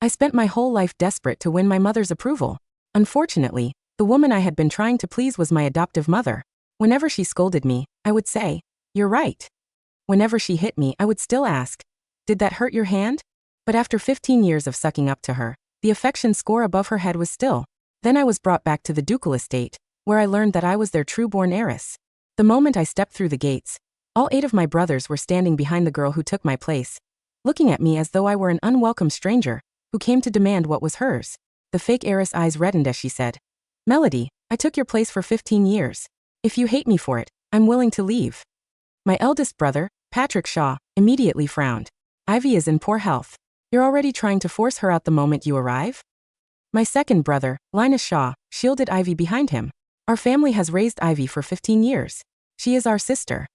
I spent my whole life desperate to win my mother's approval. Unfortunately, the woman I had been trying to please was my adoptive mother. Whenever she scolded me, I would say, "You're right." Whenever she hit me, I would still ask, "Did that hurt your hand?" But after 15 years of sucking up to her, the affection score above her head was still. Then I was brought back to the ducal estate, where I learned that I was their true-born heiress. The moment I stepped through the gates, all 8 of my brothers were standing behind the girl who took my place, looking at me as though I were an unwelcome stranger who came to demand what was hers. The fake heiress' eyes reddened as she said, "Melody, I took your place for 15 years. If you hate me for it, I'm willing to leave." My eldest brother, Patrick Shaw, immediately frowned. "Ivy is in poor health. You're already trying to force her out the moment you arrive?" My second brother, Linus Shaw, shielded Ivy behind him. "Our family has raised Ivy for 15 years. She is our sister."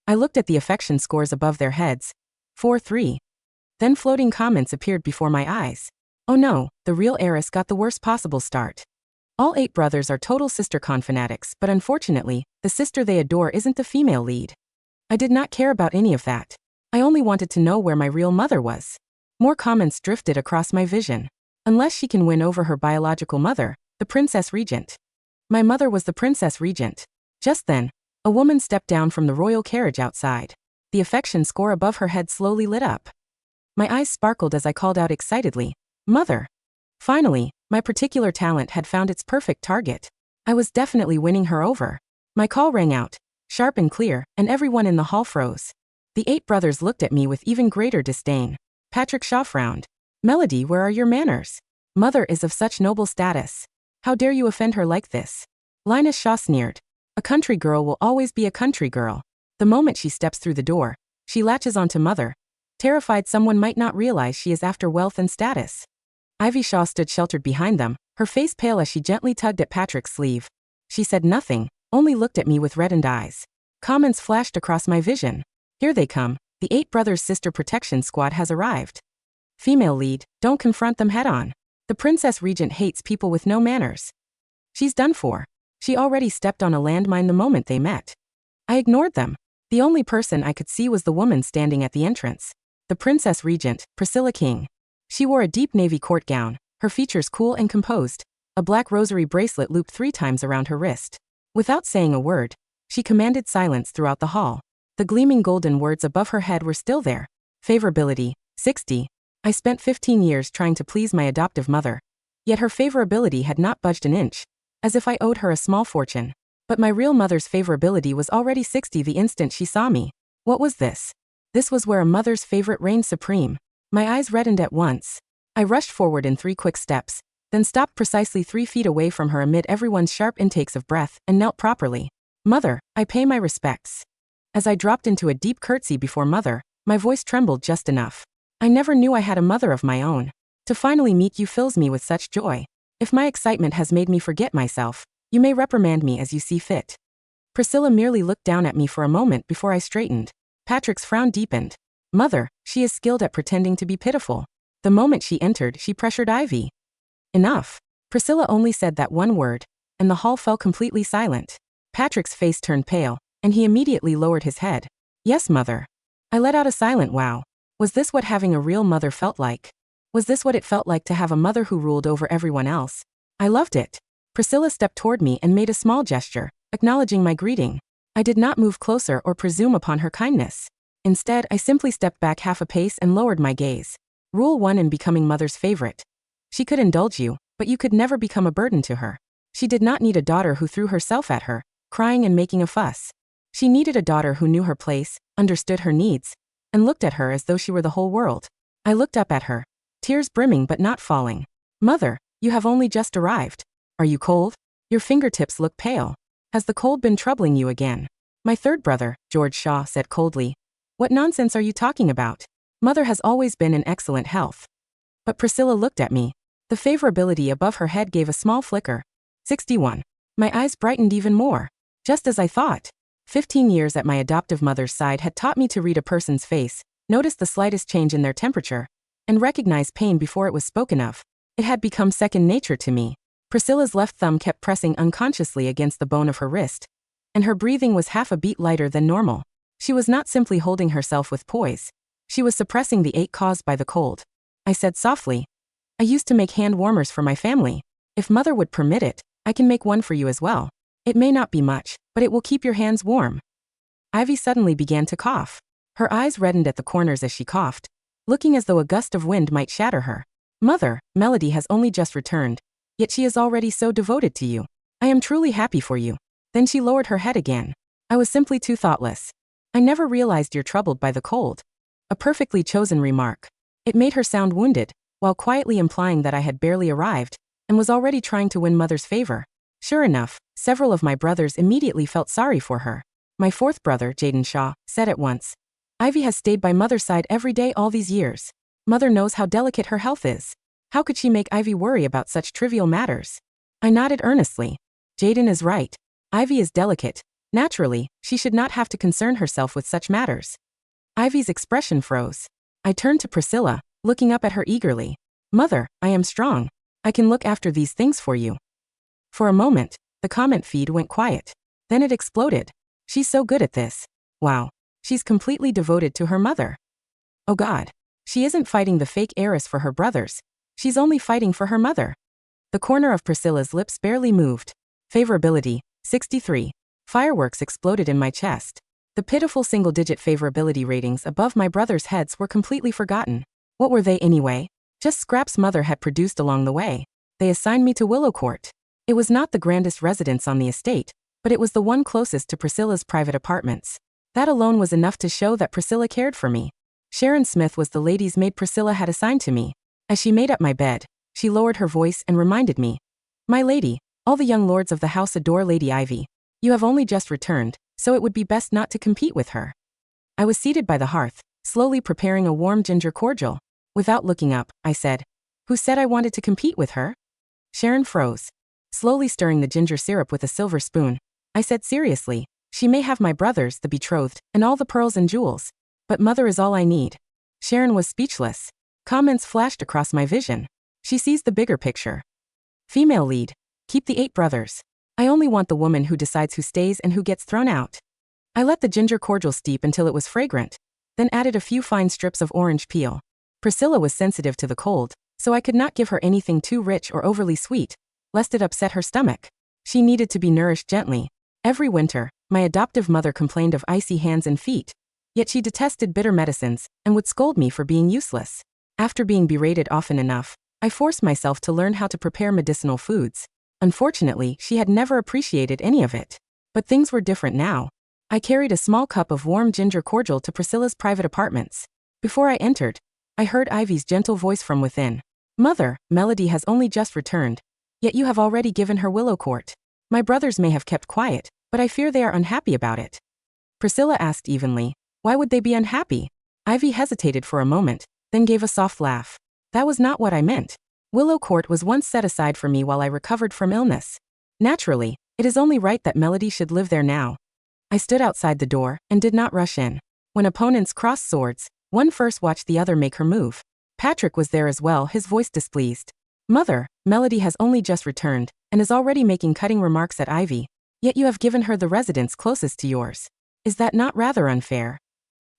I looked at the affection scores above their heads. 4-3. Then floating comments appeared before my eyes. Oh no, the real heiress got the worst possible start. All 8 brothers are total sister-con fanatics, but unfortunately, the sister they adore isn't the female lead. I did not care about any of that. I only wanted to know where my real mother was. More comments drifted across my vision. Unless she can win over her biological mother, the princess regent. My mother was the princess regent. Just then, a woman stepped down from the royal carriage outside. The affection score above her head slowly lit up. My eyes sparkled as I called out excitedly, "Mother!" Finally, my particular talent had found its perfect target. I was definitely winning her over. My call rang out, sharp and clear, and everyone in the hall froze. The 8 brothers looked at me with even greater disdain. Patrick Shaw frowned. "Melody, where are your manners? Mother is of such noble status. How dare you offend her like this?" Linus Shaw sneered. "A country girl will always be a country girl. The moment she steps through the door, she latches onto mother, terrified someone might not realize she is after wealth and status." Ivy Shaw stood sheltered behind them, her face pale as she gently tugged at Patrick's sleeve. She said nothing, only looked at me with reddened eyes. Comments flashed across my vision. "Here they come, the 8 brothers' sister protection squad has arrived. Female lead, don't confront them head-on. The princess regent hates people with no manners. She's done for. She already stepped on a landmine the moment they met." I ignored them. The only person I could see was the woman standing at the entrance. The princess regent, Priscilla King. She wore a deep navy court gown, her features cool and composed, a black rosary bracelet looped 3 times around her wrist. Without saying a word, she commanded silence throughout the hall. The gleaming golden words above her head were still there. Favorability, 60. I spent 15 years trying to please my adoptive mother. Yet her favorability had not budged an inch, as if I owed her a small fortune. But my real mother's favorability was already 60 the instant she saw me. What was this? This was where a mother's favorite reigned supreme. My eyes reddened at once. I rushed forward in 3 quick steps, then stopped precisely 3 feet away from her amid everyone's sharp intakes of breath and knelt properly. "Mother, I pay my respects." As I dropped into a deep curtsy before mother, my voice trembled just enough. I never knew I had a mother of my own. To finally meet you fills me with such joy. If my excitement has made me forget myself, you may reprimand me as you see fit. Priscilla merely looked down at me for a moment before I straightened. Patrick's frown deepened. "Mother, she is skilled at pretending to be pitiful." The moment she entered, she pressured Ivy. "Enough." Priscilla only said that one word, and the hall fell completely silent. Patrick's face turned pale, and he immediately lowered his head. "Yes, mother." I let out a silent wow. Was this what having a real mother felt like? Was this what it felt like to have a mother who ruled over everyone else? I loved it. Priscilla stepped toward me and made a small gesture, acknowledging my greeting. I did not move closer or presume upon her kindness. Instead, I simply stepped back half a pace and lowered my gaze. Rule 1 in becoming mother's favorite. She could indulge you, but you could never become a burden to her. She did not need a daughter who threw herself at her, crying and making a fuss. She needed a daughter who knew her place, understood her needs, and looked at her as though she were the whole world. I looked up at her, tears brimming but not falling. "Mother, you have only just arrived. Are you cold? Your fingertips look pale. Has the cold been troubling you again?" My third brother, George Shaw, said coldly. "What nonsense are you talking about? Mother has always been in excellent health." But Priscilla looked at me. The favorability above her head gave a small flicker. 61. My eyes brightened even more. Just as I thought. 15 years at my adoptive mother's side had taught me to read a person's face, notice the slightest change in their temperature, and recognize pain before it was spoken of. It had become second nature to me. Priscilla's left thumb kept pressing unconsciously against the bone of her wrist, and her breathing was half a beat lighter than normal. She was not simply holding herself with poise. She was suppressing the ache caused by the cold. I said softly, I used to make hand warmers for my family. If mother would permit it, I can make one for you as well. It may not be much, but it will keep your hands warm. Ivy suddenly began to cough. Her eyes reddened at the corners as she coughed, looking as though a gust of wind might shatter her. Mother, Melody has only just returned, yet she is already so devoted to you. I am truly happy for you. Then she lowered her head again. I was simply too thoughtless. I never realized you're troubled by the cold. A perfectly chosen remark. It made her sound wounded, while quietly implying that I had barely arrived, and was already trying to win mother's favor. Sure enough, several of my brothers immediately felt sorry for her. My fourth brother, Jaden Shaw, said at once, Ivy has stayed by mother's side every day all these years. Mother knows how delicate her health is. How could she make Ivy worry about such trivial matters? I nodded earnestly. Jaden is right. Ivy is delicate. Naturally, she should not have to concern herself with such matters. Ivy's expression froze. I turned to Priscilla, looking up at her eagerly. Mother, I am strong. I can look after these things for you. For a moment, the comment feed went quiet. Then it exploded. She's so good at this. Wow. She's completely devoted to her mother. Oh God. She isn't fighting the fake heiress for her brothers. She's only fighting for her mother. The corner of Priscilla's lips barely moved. Favorability, 63. Fireworks exploded in my chest. The pitiful single-digit favorability ratings above my brothers' heads were completely forgotten. What were they anyway? Just scraps mother had produced along the way. They assigned me to Willow Court. It was not the grandest residence on the estate, but it was the one closest to Priscilla's private apartments. That alone was enough to show that Priscilla cared for me. Sharon Smith was the lady's maid Priscilla had assigned to me. As she made up my bed, she lowered her voice and reminded me, My lady, all the young lords of the house adore Lady Ivy. You have only just returned, so it would be best not to compete with her. I was seated by the hearth, slowly preparing a warm ginger cordial. Without looking up, I said, Who said I wanted to compete with her? Sharon froze. Slowly stirring the ginger syrup with a silver spoon, I said seriously, She may have my brothers, the betrothed, and all the pearls and jewels, but mother is all I need. Sharon was speechless. Comments flashed across my vision. She sees the bigger picture. Female lead. Keep the 8 brothers. I only want the woman who decides who stays and who gets thrown out. I let the ginger cordial steep until it was fragrant, then added a few fine strips of orange peel. Priscilla was sensitive to the cold, so I could not give her anything too rich or overly sweet, lest it upset her stomach. She needed to be nourished gently. Every winter, my adoptive mother complained of icy hands and feet, yet she detested bitter medicines and would scold me for being useless. After being berated often enough, I forced myself to learn how to prepare medicinal foods. Unfortunately, she had never appreciated any of it. But things were different now. I carried a small cup of warm ginger cordial to Priscilla's private apartments. Before I entered, I heard Ivy's gentle voice from within. Mother, Melody has only just returned, yet you have already given her Willow Court. My brothers may have kept quiet, but I fear they are unhappy about it. Priscilla asked evenly, Why would they be unhappy? Ivy hesitated for a moment, then gave a soft laugh. That was not what I meant. Willow Court was once set aside for me while I recovered from illness. Naturally, it is only right that Melody should live there now. I stood outside the door and did not rush in. When opponents crossed swords, one first watched the other make her move. Patrick was there as well, his voice displeased. Mother, Melody has only just returned and is already making cutting remarks at Ivy, yet you have given her the residence closest to yours. Is that not rather unfair?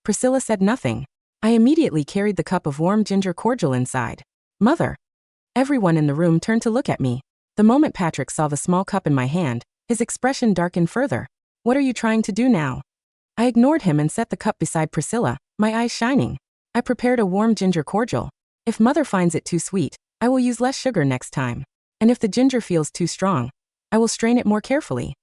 Priscilla said nothing. I immediately carried the cup of warm ginger cordial inside. Mother. Everyone in the room turned to look at me. The moment Patrick saw the small cup in my hand, his expression darkened further. What are you trying to do now? I ignored him and set the cup beside Priscilla, my eyes shining. I prepared a warm ginger cordial. If mother finds it too sweet, I will use less sugar next time. And if the ginger feels too strong, I will strain it more carefully.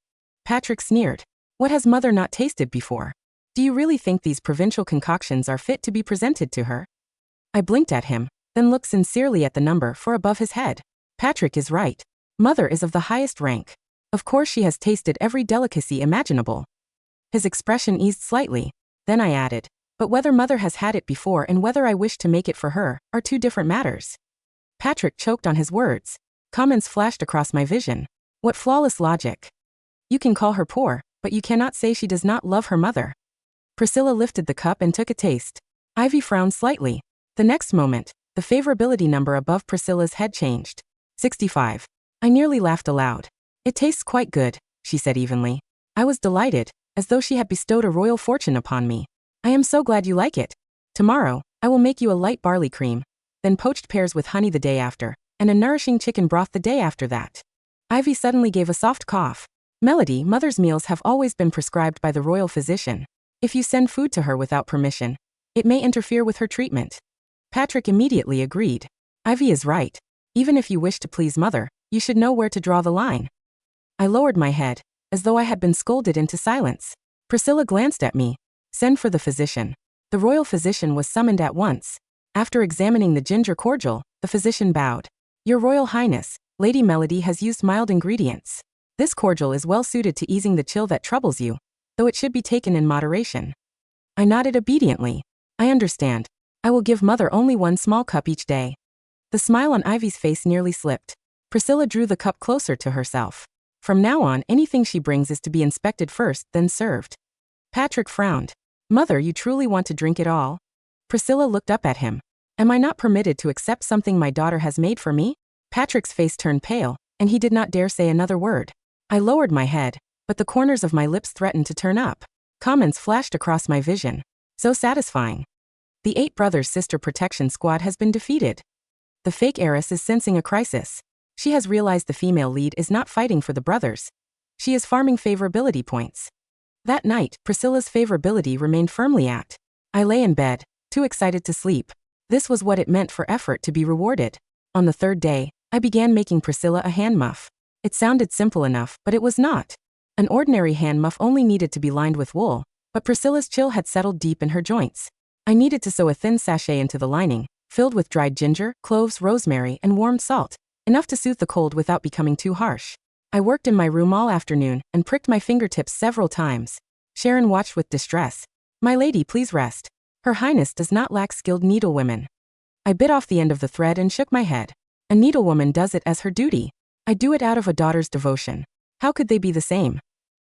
Patrick sneered. What has mother not tasted before? Do you really think these provincial concoctions are fit to be presented to her? I blinked at him, then looked sincerely at the number 4 above his head. Patrick is right. Mother is of the highest rank. Of course she has tasted every delicacy imaginable. His expression eased slightly. Then I added, but whether mother has had it before and whether I wish to make it for her are 2 different matters. Patrick choked on his words. Comments flashed across my vision. What flawless logic. You can call her poor, but you cannot say she does not love her mother. Priscilla lifted the cup and took a taste. Ivy frowned slightly. The next moment, the favorability number above Priscilla's head changed. 65. I nearly laughed aloud. It tastes quite good, she said evenly. I was delighted, as though she had bestowed a royal fortune upon me. I am so glad you like it. Tomorrow, I will make you a light barley cream. then poached pears with honey the day after, and a nourishing chicken broth the day after that. Ivy suddenly gave a soft cough. Melody, mother's meals have always been prescribed by the royal physician. If you send food to her without permission, it may interfere with her treatment. Patrick immediately agreed. Ivy is right. Even if you wish to please mother, you should know where to draw the line. I lowered my head, as though I had been scolded into silence. Priscilla glanced at me. Send for the physician. The royal physician was summoned at once. After examining the ginger cordial, the physician bowed. Your Royal Highness, Lady Melody has used mild ingredients. This cordial is well suited to easing the chill that troubles you, though it should be taken in moderation. I nodded obediently. I understand. I will give mother only one small cup each day. The smile on Ivy's face nearly slipped. Priscilla drew the cup closer to herself. From now on, anything she brings is to be inspected first, then served. Patrick frowned. Mother, you truly want to drink it all? Priscilla looked up at him. Am I not permitted to accept something my daughter has made for me? Patrick's face turned pale, and he did not dare say another word. I lowered my head, but the corners of my lips threatened to turn up. Comments flashed across my vision. So satisfying. The 8 Brothers Sister Protection Squad has been defeated. The fake heiress is sensing a crisis. She has realized the female lead is not fighting for the brothers. She is farming favorability points. That night, Priscilla's favorability remained firmly at. I lay in bed, too excited to sleep. This was what it meant for effort to be rewarded. On the 3rd day, I began making Priscilla a hand muff. It sounded simple enough, but it was not. An ordinary hand muff only needed to be lined with wool, but Priscilla's chill had settled deep in her joints. I needed to sew a thin sachet into the lining, filled with dried ginger, cloves, rosemary, and warmed salt, enough to soothe the cold without becoming too harsh. I worked in my room all afternoon and pricked my fingertips several times. Sharon watched with distress. My lady, please rest. Her Highness does not lack skilled needlewomen. I bit off the end of the thread and shook my head. A needlewoman does it as her duty. I do it out of a daughter's devotion. How could they be the same?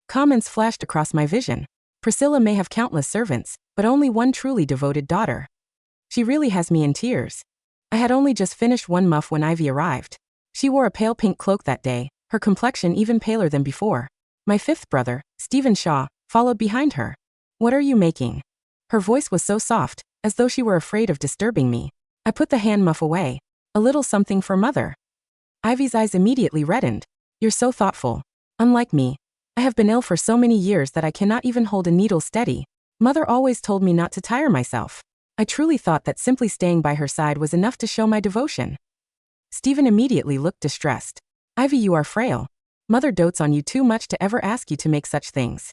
Comments flashed across my vision. Priscilla may have countless servants, but only one truly devoted daughter. She really has me in tears. I had only just finished one muff when Ivy arrived. She wore a pale pink cloak that day, her complexion even paler than before. My 5th brother, Stephen Shaw, followed behind her. What are you making? Her voice was so soft, as though she were afraid of disturbing me. I put the hand muff away. A little something for mother. Ivy's eyes immediately reddened. You're so thoughtful. Unlike me, I have been ill for so many years that I cannot even hold a needle steady. Mother always told me not to tire myself. I truly thought that simply staying by her side was enough to show my devotion. Stephen immediately looked distressed. Ivy, you are frail. Mother dotes on you too much to ever ask you to make such things.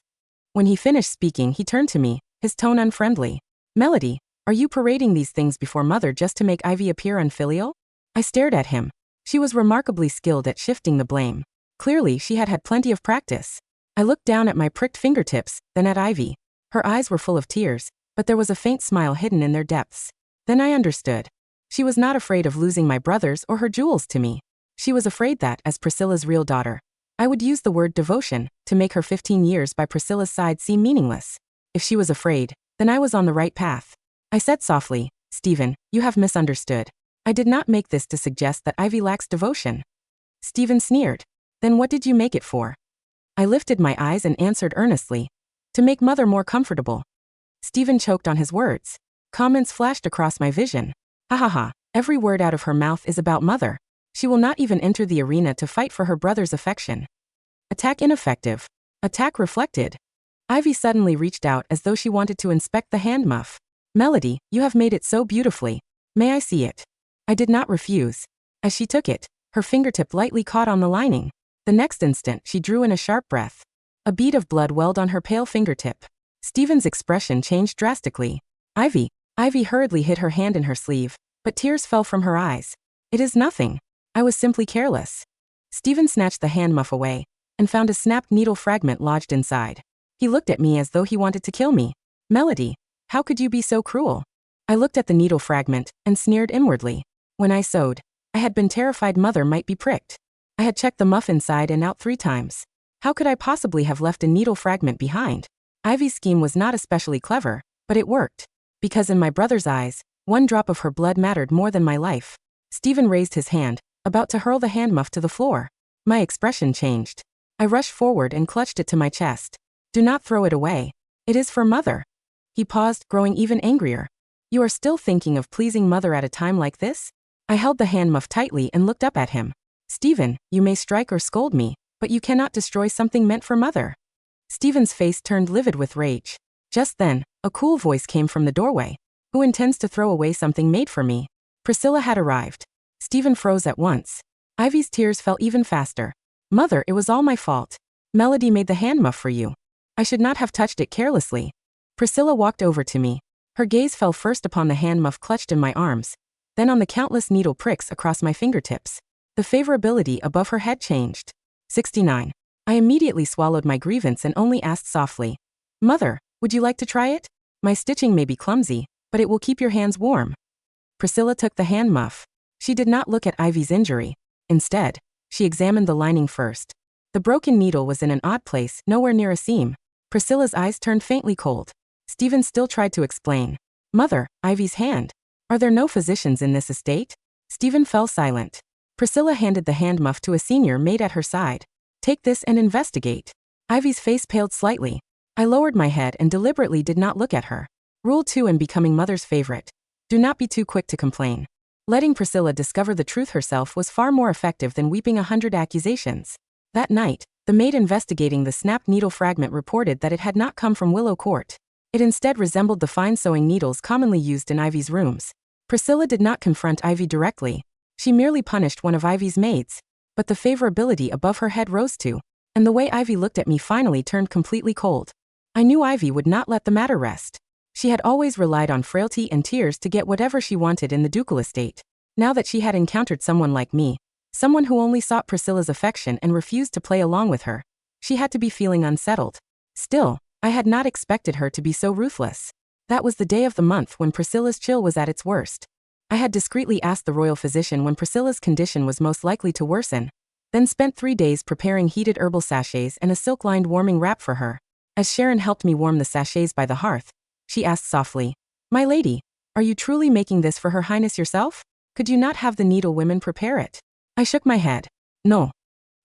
When he finished speaking, he turned to me, his tone unfriendly. Melody, are you parading these things before mother just to make Ivy appear unfilial? I stared at him. She was remarkably skilled at shifting the blame. Clearly, she had had plenty of practice. I looked down at my pricked fingertips, then at Ivy. Her eyes were full of tears, but there was a faint smile hidden in their depths. Then I understood. She was not afraid of losing my brothers or her jewels to me. She was afraid that, as Priscilla's real daughter, I would use the word devotion to make her 15 years by Priscilla's side seem meaningless. If she was afraid, then I was on the right path. I said softly, Stephen, you have misunderstood. I did not make this to suggest that Ivy lacks devotion. Stephen sneered. Then what did you make it for? I lifted my eyes and answered earnestly. To make mother more comfortable. Stephen choked on his words. Comments flashed across my vision. Ha ha ha, every word out of her mouth is about mother. She will not even enter the arena to fight for her brother's affection. Attack ineffective. Attack reflected. Ivy suddenly reached out as though she wanted to inspect the hand muff. Melody, you have made it so beautifully. May I see it? I did not refuse. As she took it, her fingertip lightly caught on the lining. The next instant, she drew in a sharp breath. A bead of blood welled on her pale fingertip. Stephen's expression changed drastically. Ivy hurriedly hid her hand in her sleeve, but tears fell from her eyes. It is nothing. I was simply careless. Stephen snatched the hand muff away, and found a snapped needle fragment lodged inside. He looked at me as though he wanted to kill me. Melody, how could you be so cruel? I looked at the needle fragment, and sneered inwardly. When I sewed, I had been terrified mother might be pricked. I had checked the muff inside and out 3 times. How could I possibly have left a needle fragment behind? Ivy's scheme was not especially clever, but it worked. Because in my brother's eyes, one drop of her blood mattered more than my life. Stephen raised his hand, about to hurl the hand muff to the floor. My expression changed. I rushed forward and clutched it to my chest. Do not throw it away. It is for mother. He paused, growing even angrier. You are still thinking of pleasing mother at a time like this? I held the hand muff tightly and looked up at him. Stephen, you may strike or scold me, but you cannot destroy something meant for mother. Stephen's face turned livid with rage. Just then, a cool voice came from the doorway. Who intends to throw away something made for me? Priscilla had arrived. Stephen froze at once. Ivy's tears fell even faster. Mother, it was all my fault. Melody made the hand muff for you. I should not have touched it carelessly. Priscilla walked over to me. Her gaze fell first upon the hand muff clutched in my arms, then on the countless needle pricks across my fingertips. The favorability above her head changed. 69. I immediately swallowed my grievance and only asked softly, Mother, would you like to try it? My stitching may be clumsy, but it will keep your hands warm. Priscilla took the hand muff. She did not look at Ivy's injury. Instead, she examined the lining first. The broken needle was in an odd place, nowhere near a seam. Priscilla's eyes turned faintly cold. Stephen still tried to explain. Mother, Ivy's hand. Are there no physicians in this estate? Stephen fell silent. Priscilla handed the hand muff to a senior maid at her side. Take this and investigate. Ivy's face paled slightly. I lowered my head and deliberately did not look at her. Rule 2 in becoming mother's favorite. Do not be too quick to complain. Letting Priscilla discover the truth herself was far more effective than weeping 100 accusations. That night, the maid investigating the snapped needle fragment reported that it had not come from Willow Court. It instead resembled the fine sewing needles commonly used in Ivy's rooms. Priscilla did not confront Ivy directly. She merely punished one of Ivy's maids. But the favorability above her head rose too, and the way Ivy looked at me finally turned completely cold. I knew Ivy would not let the matter rest. She had always relied on frailty and tears to get whatever she wanted in the ducal estate. Now that she had encountered someone like me, someone who only sought Priscilla's affection and refused to play along with her, she had to be feeling unsettled. Still, I had not expected her to be so ruthless. That was the day of the month when Priscilla's chill was at its worst. I had discreetly asked the royal physician when Priscilla's condition was most likely to worsen, then spent 3 days preparing heated herbal sachets and a silk-lined warming wrap for her. As Sharon helped me warm the sachets by the hearth, she asked softly, My lady, are you truly making this for Her Highness yourself? Could you not have the needlewomen prepare it? I shook my head. No.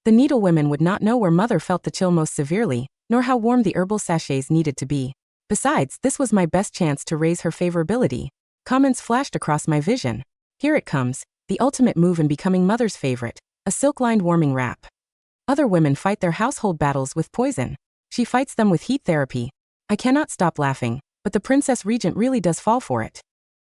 The needlewomen would not know where mother felt the chill most severely, nor how warm the herbal sachets needed to be. Besides, this was my best chance to raise her favorability. Comments flashed across my vision. Here it comes, the ultimate move in becoming mother's favorite, a silk-lined warming wrap. Other women fight their household battles with poison. She fights them with heat therapy. I cannot stop laughing, but the Princess Regent really does fall for it.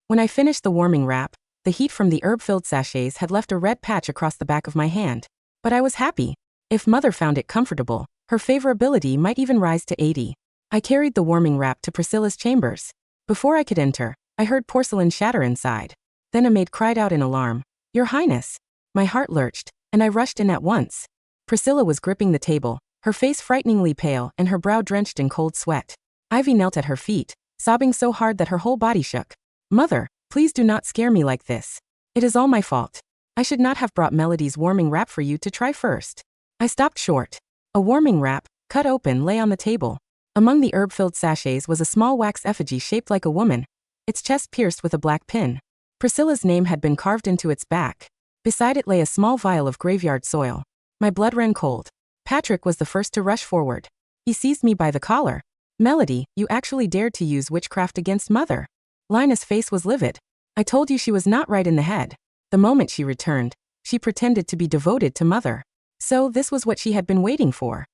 When I finished the warming wrap, the heat from the herb-filled sachets had left a red patch across the back of my hand. But I was happy. If mother found it comfortable, her favorability might even rise to 80. I carried the warming wrap to Priscilla's chambers. Before I could enter, I heard porcelain shatter inside. Then a maid cried out in alarm, Your Highness! My heart lurched, and I rushed in at once. Priscilla was gripping the table, her face frighteningly pale and her brow drenched in cold sweat. Ivy knelt at her feet, sobbing so hard that her whole body shook. Mother, please do not scare me like this. It is all my fault. I should not have brought Melody's warming wrap for you to try first. I stopped short. A warming wrap, cut open, lay on the table. Among the herb-filled sachets was a small wax effigy shaped like a woman, its chest pierced with a black pin. Priscilla's name had been carved into its back. Beside it lay a small vial of graveyard soil. My blood ran cold. Patrick was the first to rush forward. He seized me by the collar. Melody, you actually dared to use witchcraft against mother. Lina's face was livid. I told you she was not right in the head. The moment she returned, she pretended to be devoted to mother. So this was what she had been waiting for.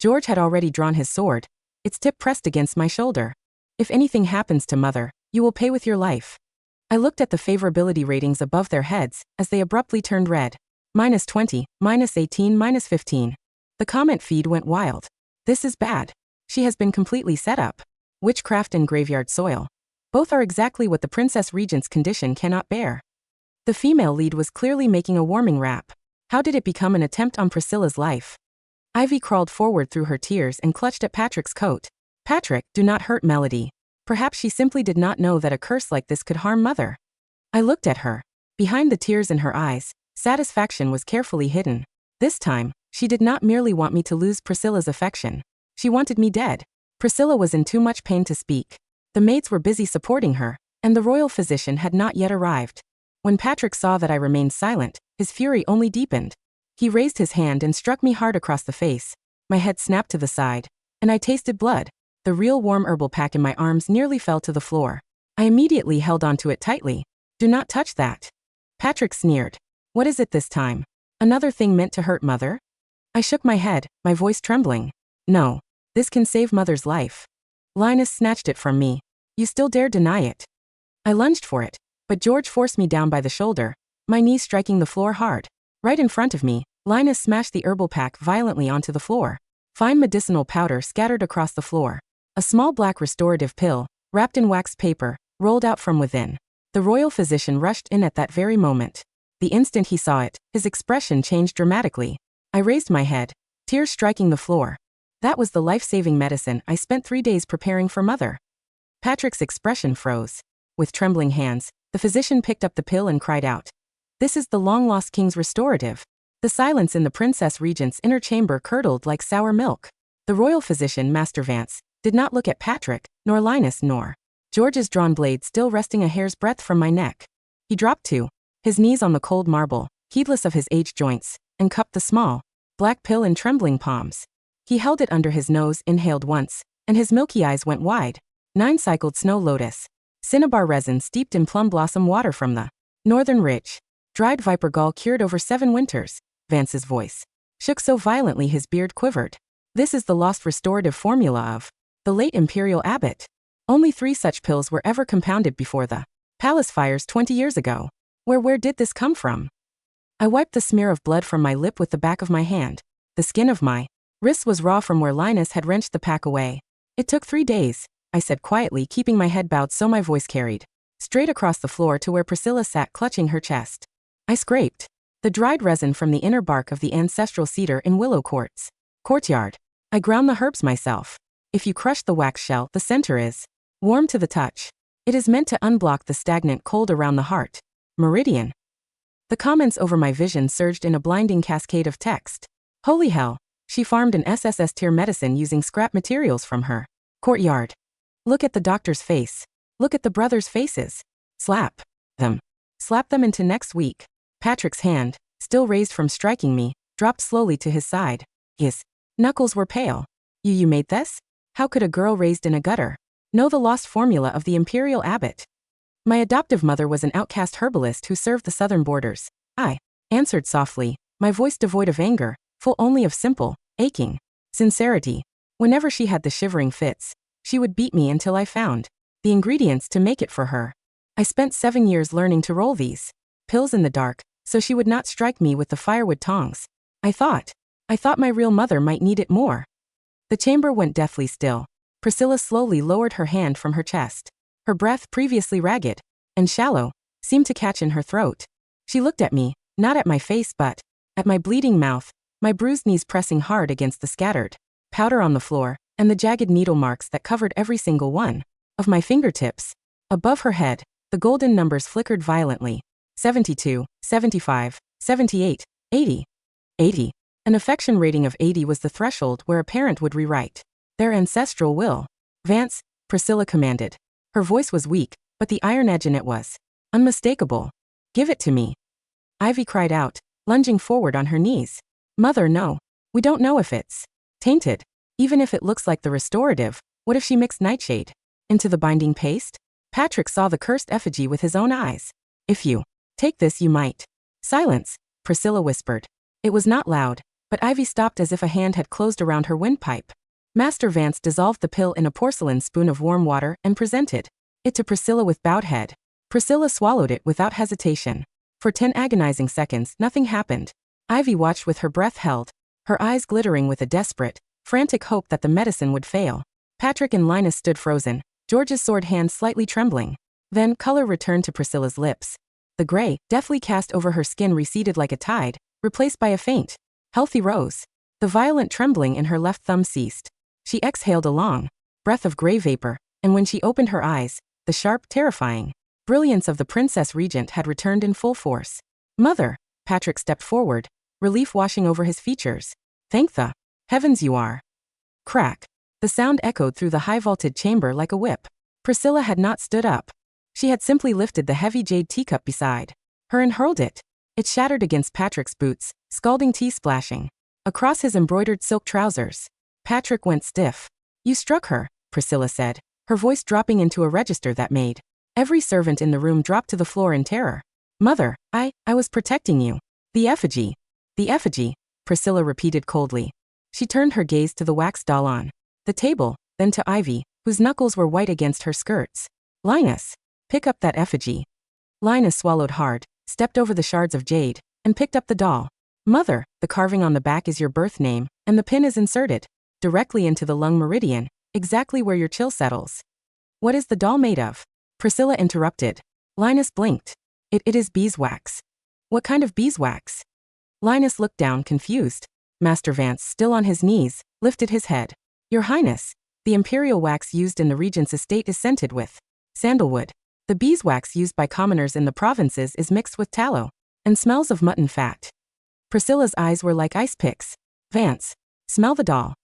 George had already drawn his sword, its tip pressed against my shoulder. If anything happens to mother, you will pay with your life. I looked at the favorability ratings above their heads as they abruptly turned red. -20, -18, -15. The comment feed went wild. This is bad. She has been completely set up. Witchcraft and graveyard soil. Both are exactly what the Princess Regent's condition cannot bear. The female lead was clearly making a warming wrap. How did it become an attempt on Priscilla's life? Ivy crawled forward through her tears and clutched at Patrick's coat. Patrick, do not hurt Melody. Perhaps she simply did not know that a curse like this could harm mother. I looked at her. Behind the tears in her eyes, satisfaction was carefully hidden. This time, she did not merely want me to lose Priscilla's affection. She wanted me dead. Priscilla was in too much pain to speak. The maids were busy supporting her, and the royal physician had not yet arrived. When Patrick saw that I remained silent, his fury only deepened. He raised his hand and struck me hard across the face. My head snapped to the side, and I tasted blood. The real warm herbal pack in my arms nearly fell to the floor. I immediately held onto it tightly. Do not touch that. Patrick sneered. What is it this time? Another thing meant to hurt Mother? I shook my head, my voice trembling. No. This can save Mother's life. Linus snatched it from me. You still dare deny it? I lunged for it, but George forced me down by the shoulder, my knee striking the floor hard. Right in front of me, Linus smashed the herbal pack violently onto the floor. Fine medicinal powder scattered across the floor. A small black restorative pill, wrapped in waxed paper, rolled out from within. The royal physician rushed in at that very moment. The instant he saw it, his expression changed dramatically. I raised my head, tears striking the floor. That was the life-saving medicine I spent 3 days preparing for Mother. Patrick's expression froze. With trembling hands, the physician picked up the pill and cried out. This is the long-lost king's restorative. The silence in the princess regent's inner chamber curdled like sour milk. The royal physician, Master Vance, did not look at Patrick, nor Linus, nor George's drawn blade still resting a hair's breadth from my neck. He dropped to his knees on the cold marble, heedless of his aged joints, and cupped the small, black pill in trembling palms. He held it under his nose, inhaled once, and his milky eyes went wide. 9-cycled snow lotus. Cinnabar resin steeped in plum blossom water from the northern ridge. Dried viper gall cured over 7 winters. Vance's voice shook so violently his beard quivered. This is the lost restorative formula of the late imperial abbot. Only 3 such pills were ever compounded before the palace fires 20 years ago. Where did this come from? I wiped the smear of blood from my lip with the back of my hand. The skin of my wrist was raw from where Linus had wrenched the pack away. It took 3 days, I said quietly, keeping my head bowed so my voice carried straight across the floor to where Priscilla sat clutching her chest. I scraped the dried resin from the inner bark of the ancestral cedar in Willow Court's courtyard. I ground the herbs myself. If you crush the wax shell, the center is warm to the touch. It is meant to unblock the stagnant cold around the heart. Meridian. The comments over my vision surged in a blinding cascade of text. Holy hell, she farmed an SSS-tier medicine using scrap materials from her courtyard. Look at the doctor's face. Look at the brothers' faces. Slap them. Slap them into next week. Patrick's hand, still raised from striking me, dropped slowly to his side. His knuckles were pale. You made this? How could a girl raised in a gutter know the lost formula of the imperial abbot? My adoptive mother was an outcast herbalist who served the southern borders. I answered softly, my voice devoid of anger, full only of simple, aching sincerity. Whenever she had the shivering fits, she would beat me until I found the ingredients to make it for her. I spent 7 years learning to roll these pills in the dark, so she would not strike me with the firewood tongs. I thought my real mother might need it more. The chamber went deathly still. Priscilla slowly lowered her hand from her chest. Her breath, previously ragged and shallow, seemed to catch in her throat. She looked at me, not at my face but at my bleeding mouth, my bruised knees pressing hard against the scattered powder on the floor, and the jagged needle marks that covered every single one of my fingertips. Above her head, the golden numbers flickered violently. 72, 75, 78, 80. 80. An affection rating of 80 was the threshold where a parent would rewrite their ancestral will. Vance, Priscilla commanded. Her voice was weak, but the iron edge in it was unmistakable. Give it to me. Ivy cried out, lunging forward on her knees. Mother, no. We don't know if it's tainted. Even if it looks like the restorative, what if she mixed nightshade into the binding paste? Patrick saw the cursed effigy with his own eyes. If you take this, you might. Silence, Priscilla whispered. It was not loud, but Ivy stopped as if a hand had closed around her windpipe. Master Vance dissolved the pill in a porcelain spoon of warm water and presented it to Priscilla with bowed head. Priscilla swallowed it without hesitation. For 10 agonizing seconds, nothing happened. Ivy watched with her breath held, her eyes glittering with a desperate, frantic hope that the medicine would fail. Patrick and Linus stood frozen, George's sword hand slightly trembling. Then color returned to Priscilla's lips. The gray, deftly cast over her skin receded like a tide, replaced by a faint, healthy rose. The violent trembling in her left thumb ceased. She exhaled a long breath of gray vapor, and when she opened her eyes, the sharp, terrifying brilliance of the princess regent had returned in full force. Mother, Patrick stepped forward, relief washing over his features. Thank the heavens you are. Crack. The sound echoed through the high-vaulted chamber like a whip. Priscilla had not stood up. She had simply lifted the heavy jade teacup beside her and hurled it. It shattered against Patrick's boots, scalding tea splashing across his embroidered silk trousers. Patrick went stiff. You struck her, Priscilla said, her voice dropping into a register that made Every servant in the room dropped to the floor in terror. Mother, I was protecting you. The effigy. The effigy, Priscilla repeated coldly. She turned her gaze to the wax doll on the table, then to Ivy, whose knuckles were white against her skirts. Linus, pick up that effigy. Linus swallowed hard, stepped over the shards of jade, and picked up the doll. Mother, the carving on the back is your birth name, and the pin is inserted directly into the lung meridian, exactly where your chill settles. What is the doll made of? Priscilla interrupted. Linus blinked. It is beeswax. What kind of beeswax? Linus looked down, confused. Master Vance, still on his knees, lifted his head. Your Highness, the imperial wax used in the regent's estate is scented with sandalwood. The beeswax used by commoners in the provinces is mixed with tallow and smells of mutton fat. Priscilla's eyes were like ice picks. Vance, smell the doll.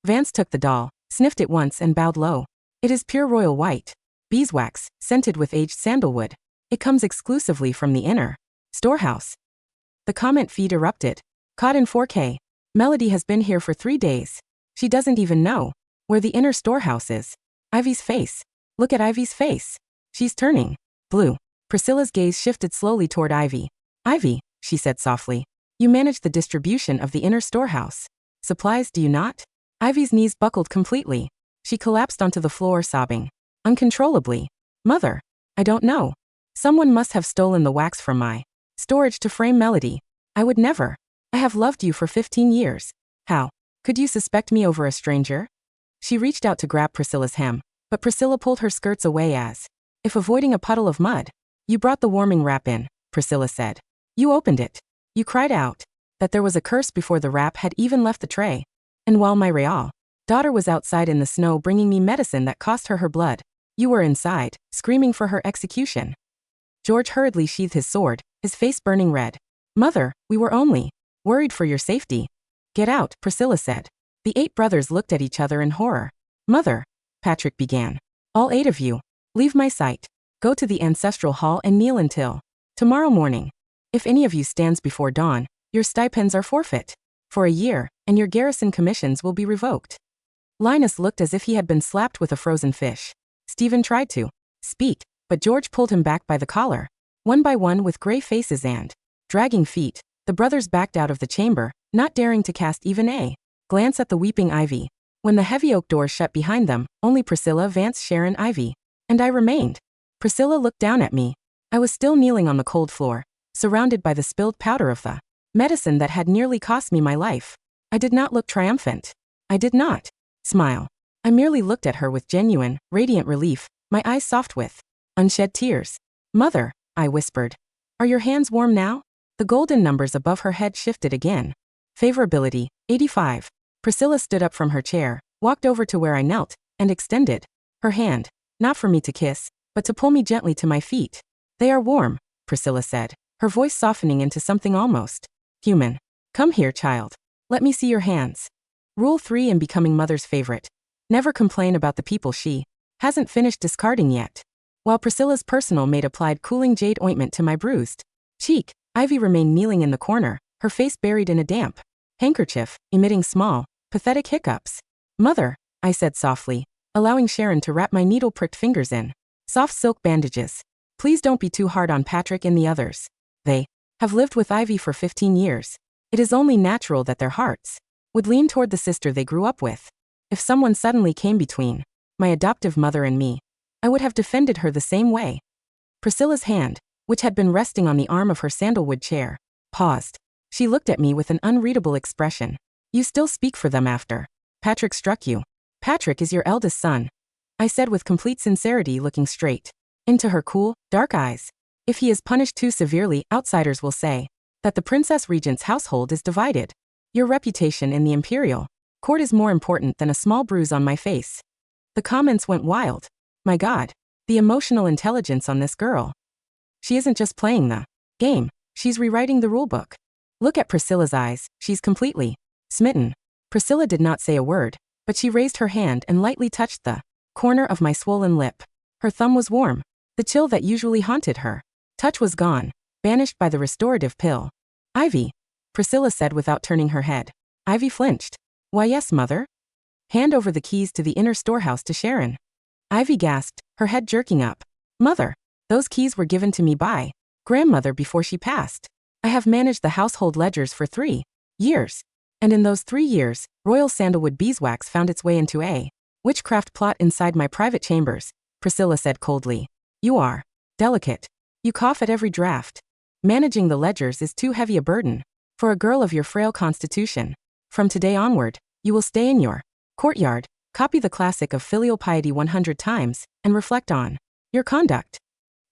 Vance took the doll, sniffed it once and bowed low. It is pure royal white. Beeswax, scented with aged sandalwood. It comes exclusively from the inner storehouse. The comment feed erupted. Caught in 4K. Melody has been here for 3 days. She doesn't even know where the inner storehouse is. Ivy's face. Look at Ivy's face. She's turning blue. Priscilla's gaze shifted slowly toward Ivy. Ivy, she said softly. You manage the distribution of the inner storehouse. Supplies, do you not? Ivy's knees buckled completely. She collapsed onto the floor, sobbing uncontrollably. Mother, I don't know. Someone must have stolen the wax from my storage to frame Melody. I would never. I have loved you for 15 years. How could you suspect me over a stranger? She reached out to grab Priscilla's hem, but Priscilla pulled her skirts away as if avoiding a puddle of mud. You brought the warming wrap in, Priscilla said. You opened it. You cried out that there was a curse before the wrap had even left the tray. And while my real daughter was outside in the snow bringing me medicine that cost her blood, you were inside, screaming for her execution. George hurriedly sheathed his sword, his face burning red. Mother, we were only worried for your safety. Get out, Priscilla said. The 8 brothers looked at each other in horror. Mother, Patrick began. All 8 of you, leave my sight. Go to the ancestral hall and kneel until tomorrow morning. If any of you stands before dawn, your stipends are forfeit for a year, and your garrison commissions will be revoked. Linus looked as if he had been slapped with a frozen fish. Stephen tried to speak, but George pulled him back by the collar. One by one, with gray faces and dragging feet, the brothers backed out of the chamber, not daring to cast even a glance at the weeping Ivy. When the heavy oak doors shut behind them, only Priscilla, Vance, Sharon, Ivy, and I remained. Priscilla looked down at me. I was still kneeling on the cold floor, surrounded by the spilled powder of the medicine that had nearly cost me my life. I did not look triumphant. I did not smile. I merely looked at her with genuine, radiant relief, my eyes soft with unshed tears. Mother, I whispered. Are your hands warm now? The golden numbers above her head shifted again. Favorability, 85. Priscilla stood up from her chair, walked over to where I knelt, and extended her hand, not for me to kiss, but to pull me gently to my feet. They are warm, Priscilla said, her voice softening into something almost human. Come here, child. Let me see your hands. Rule 3 in becoming mother's favorite. Never complain about the people she hasn't finished discarding yet. While Priscilla's personal maid applied cooling jade ointment to my bruised cheek, Ivy remained kneeling in the corner, her face buried in a damp handkerchief, emitting small, pathetic hiccups. Mother, I said softly, allowing Sharon to wrap my needle-pricked fingers in soft silk bandages. Please don't be too hard on Patrick and the others. They have lived with Ivy for 15 years. It is only natural that their hearts would lean toward the sister they grew up with. If someone suddenly came between my adoptive mother and me, I would have defended her the same way. Priscilla's hand, which had been resting on the arm of her sandalwood chair, paused. She looked at me with an unreadable expression. You still speak for them after Patrick struck you. Patrick is your eldest son, I said with complete sincerity, looking straight into her cool, dark eyes. If he is punished too severely, outsiders will say that the Princess Regent's household is divided. Your reputation in the imperial court is more important than a small bruise on my face. The comments went wild. My God, the emotional intelligence on this girl. She isn't just playing the game, she's rewriting the rulebook. Look at Priscilla's eyes, she's completely smitten. Priscilla did not say a word, but she raised her hand and lightly touched the corner of my swollen lip. Her thumb was warm. The chill that usually haunted her touch was gone, banished by the restorative pill. Ivy, Priscilla said without turning her head. Ivy flinched. Why, yes, mother. Hand over the keys to the inner storehouse to Sharon. Ivy gasped, her head jerking up. Mother, those keys were given to me by grandmother before she passed. I have managed the household ledgers for 3 years. And in those 3 years, royal sandalwood beeswax found its way into a witchcraft plot inside my private chambers, Priscilla said coldly. You are delicate. You cough at every draft. Managing the ledgers is too heavy a burden for a girl of your frail constitution. From today onward, you will stay in your courtyard, copy the classic of filial piety 100 times, and reflect on your conduct.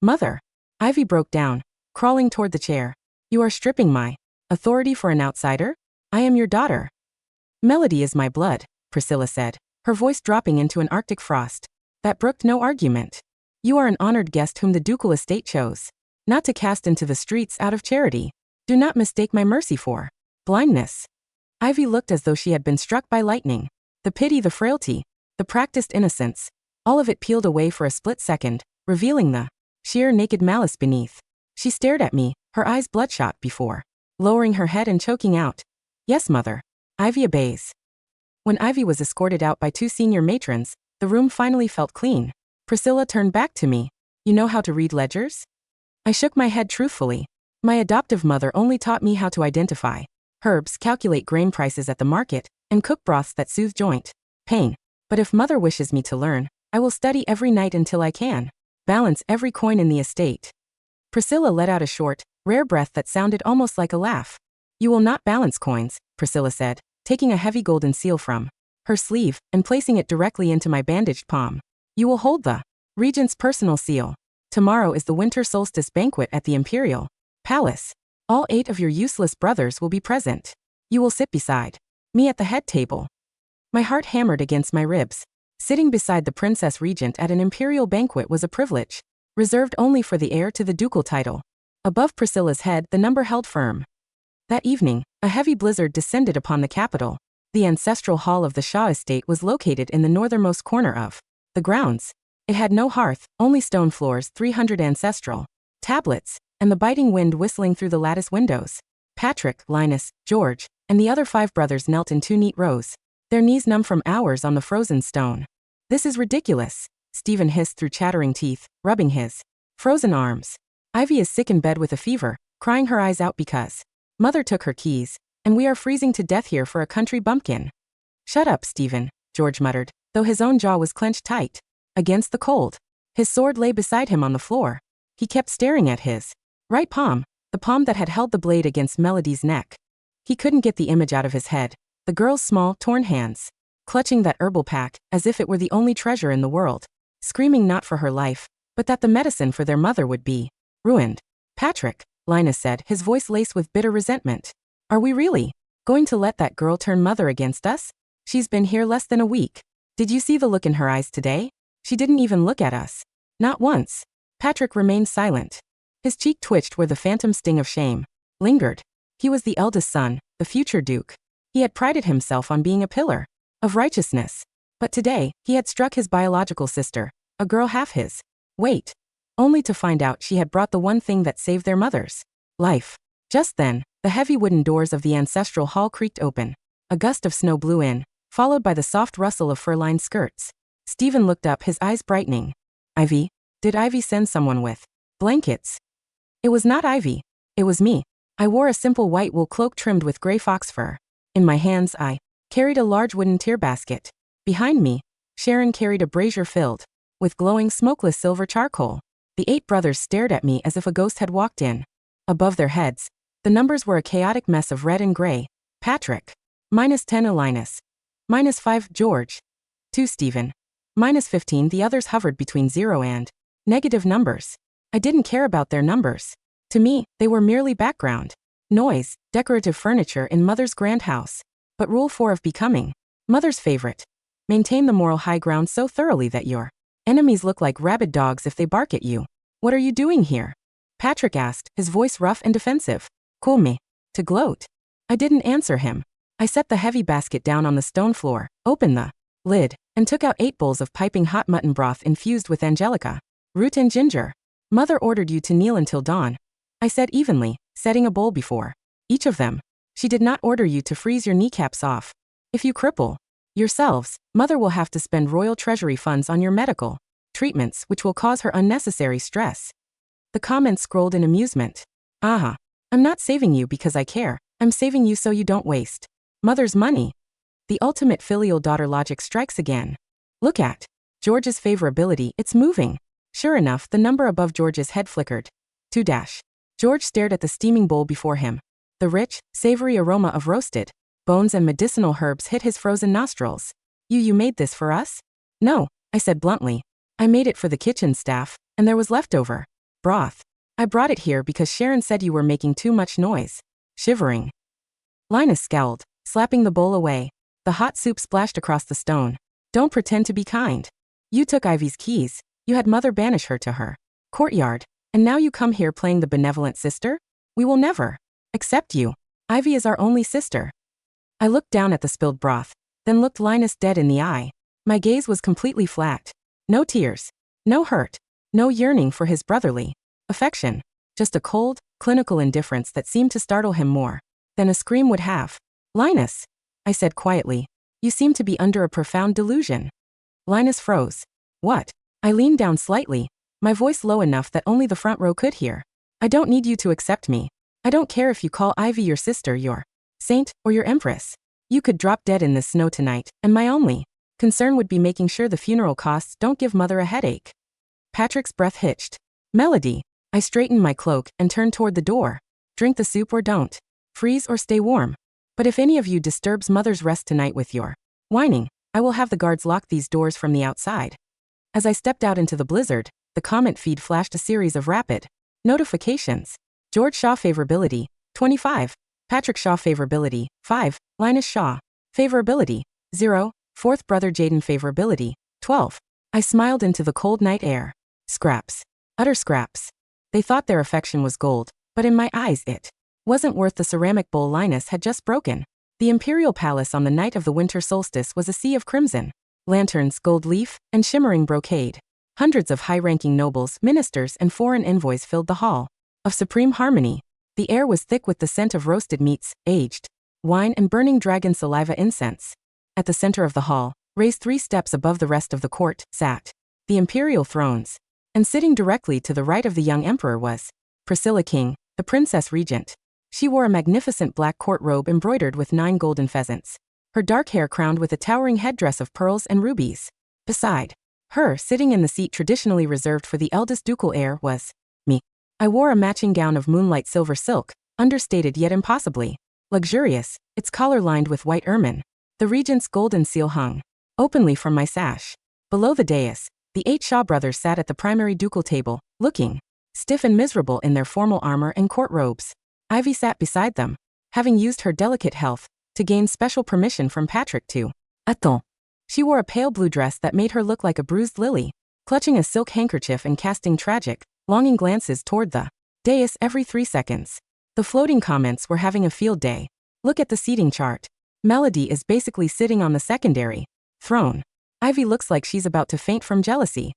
Mother. Ivy broke down, crawling toward the chair. You are stripping my authority for an outsider? I am your daughter. Melody is my blood, Priscilla said, her voice dropping into an arctic frost that brooked no argument. You are an honored guest whom the ducal estate chose not to cast into the streets out of charity. Do not mistake my mercy for blindness. Ivy looked as though she had been struck by lightning. The pity, the frailty, the practiced innocence, all of it peeled away for a split second, revealing the sheer naked malice beneath. She stared at me, her eyes bloodshot before lowering her head and choking out, Yes, mother. Ivy obeys. When Ivy was escorted out by 2 senior matrons, the room finally felt clean. Priscilla turned back to me. You know how to read ledgers? I shook my head truthfully. My adoptive mother only taught me how to identify herbs, calculate grain prices at the market, and cook broths that soothe joint pain. But if mother wishes me to learn, I will study every night until I can balance every coin in the estate. Priscilla let out a short, rare breath that sounded almost like a laugh. You will not balance coins, Priscilla said, taking a heavy golden seal from her sleeve and placing it directly into my bandaged palm. You will hold the regent's personal seal. Tomorrow is the winter solstice banquet at the Imperial Palace. All 8 of your useless brothers will be present. You will sit beside me at the head table. My heart hammered against my ribs. Sitting beside the princess regent at an imperial banquet was a privilege, reserved only for the heir to the ducal title. Above Priscilla's head, the number held firm. That evening, a heavy blizzard descended upon the capital. The ancestral hall of the Shah estate was located in the northernmost corner of the grounds. It had no hearth, only stone floors, 300 ancestral tablets, and the biting wind whistling through the lattice windows. Patrick, Linus, George, and the other 5 brothers knelt in 2 neat rows, their knees numb from hours on the frozen stone. This is ridiculous, Stephen hissed through chattering teeth, rubbing his frozen arms. Ivy is sick in bed with a fever, crying her eyes out because mother took her keys, and we are freezing to death here for a country bumpkin. Shut up, Stephen, George muttered, though his own jaw was clenched tight against the cold. His sword lay beside him on the floor. He kept staring at his right palm, the palm that had held the blade against Melody's neck. He couldn't get the image out of his head, the girl's small, torn hands, clutching that herbal pack as if it were the only treasure in the world, screaming not for her life, but that the medicine for their mother would be ruined. Patrick, Linus said, his voice laced with bitter resentment. Are we really going to let that girl turn mother against us? She's been here less than a week. Did you see the look in her eyes today? She didn't even look at us. Not once. Patrick remained silent. His cheek twitched where the phantom sting of shame lingered. He was the eldest son, the future duke. He had prided himself on being a pillar of righteousness. But today, he had struck his biological sister, a girl half his weight, only to find out she had brought the one thing that saved their mother's life. Just then, the heavy wooden doors of the ancestral hall creaked open. A gust of snow blew in, followed by the soft rustle of fur-lined skirts. Stephen looked up, his eyes brightening. Ivy? Did Ivy send someone with blankets? It was not Ivy. It was me. I wore a simple white wool cloak trimmed with gray fox fur. In my hands I carried a large wooden tear basket. Behind me, Sharon carried a brazier filled with glowing smokeless silver charcoal. The 8 brothers stared at me as if a ghost had walked in. Above their heads, the numbers were a chaotic mess of red and gray. Patrick. -10 Linus. -5 George. 2 Stephen. -15 the others hovered between 0 and negative numbers. I didn't care about their numbers. To me, they were merely background noise, decorative furniture in mother's grand house. But rule 4 of becoming mother's favorite. Maintain the moral high ground so thoroughly that your enemies look like rabid dogs if they bark at you. What are you doing here? Patrick asked, his voice rough and defensive. Cool me. To gloat. I didn't answer him. I set the heavy basket down on the stone floor, opened the lid, and took out 8 bowls of piping hot mutton broth infused with angelica root and ginger. Mother ordered you to kneel until dawn, I said evenly, setting a bowl before each of them. She did not order you to freeze your kneecaps off. If you cripple yourselves, mother will have to spend royal treasury funds on your medical treatments which will cause her unnecessary stress. The comments scrolled in amusement. Aha. I'm not saving you because I care. I'm saving you so you don't waste mother's money. The ultimate filial daughter logic strikes again. Look at George's favorability, it's moving. Sure enough, the number above George's head flickered. 2 dash. George stared at the steaming bowl before him. The rich, savory aroma of roasted bones and medicinal herbs hit his frozen nostrils. You made this for us? No, I said bluntly. I made it for the kitchen staff, and there was leftover broth. I brought it here because Sharon said you were making too much noise. Shivering. Linus scowled, slapping the bowl away. The hot soup splashed across the stone. Don't pretend to be kind. You took Ivy's keys. You had mother banish her to her courtyard, and now you come here playing the benevolent sister? We will never accept you. Ivy is our only sister. I looked down at the spilled broth, then looked Linus dead in the eye. My gaze was completely flat. No tears. No hurt. No yearning for his brotherly affection. Just a cold, clinical indifference that seemed to startle him more than a scream would have. Linus, I said quietly, you seem to be under a profound delusion. Linus froze. What? I leaned down slightly, my voice low enough that only the front row could hear. I don't need you to accept me. I don't care if you call Ivy your sister, your saint, or your empress. You could drop dead in the snow tonight, and my only concern would be making sure the funeral costs don't give mother a headache. Patrick's breath hitched. Melody. I straightened my cloak and turned toward the door. Drink the soup or don't. Freeze or stay warm. But if any of you disturbs mother's rest tonight with your whining, I will have the guards lock these doors from the outside. As I stepped out into the blizzard, the comment feed flashed a series of rapid notifications. George Shaw favorability, 25. Patrick Shaw favorability, 5. Linus Shaw favorability, 0. Fourth brother Jaden favorability, 12. I smiled into the cold night air. Scraps. Utter scraps. They thought their affection was gold, but in my eyes it wasn't worth the ceramic bowl Linus had just broken. The imperial palace on the night of the winter solstice was a sea of crimson lanterns, gold leaf, and shimmering brocade. Hundreds of high-ranking nobles, ministers, and foreign envoys filled the hall of supreme harmony. The air was thick with the scent of roasted meats, aged wine, and burning dragon saliva incense. At the center of the hall, raised 3 steps above the rest of the court, sat the imperial thrones. And sitting directly to the right of the young emperor was Priscilla King, the princess regent. She wore a magnificent black court robe embroidered with 9 golden pheasants, her dark hair crowned with a towering headdress of pearls and rubies. Beside her, sitting in the seat traditionally reserved for the eldest ducal heir, was me. I wore a matching gown of moonlight silver silk, understated yet impossibly luxurious, its collar lined with white ermine. The regent's golden seal hung openly from my sash. Below the dais, the 8 Shaw brothers sat at the primary ducal table, looking stiff and miserable in their formal armor and court robes. Ivy sat beside them, having used her delicate health to gain special permission from Patrick to attend. She wore a pale blue dress that made her look like a bruised lily, clutching a silk handkerchief and casting tragic, longing glances toward the dais every 3 seconds. The floating comments were having a field day. Look at the seating chart. Melody is basically sitting on the secondary throne. Ivy looks like she's about to faint from jealousy.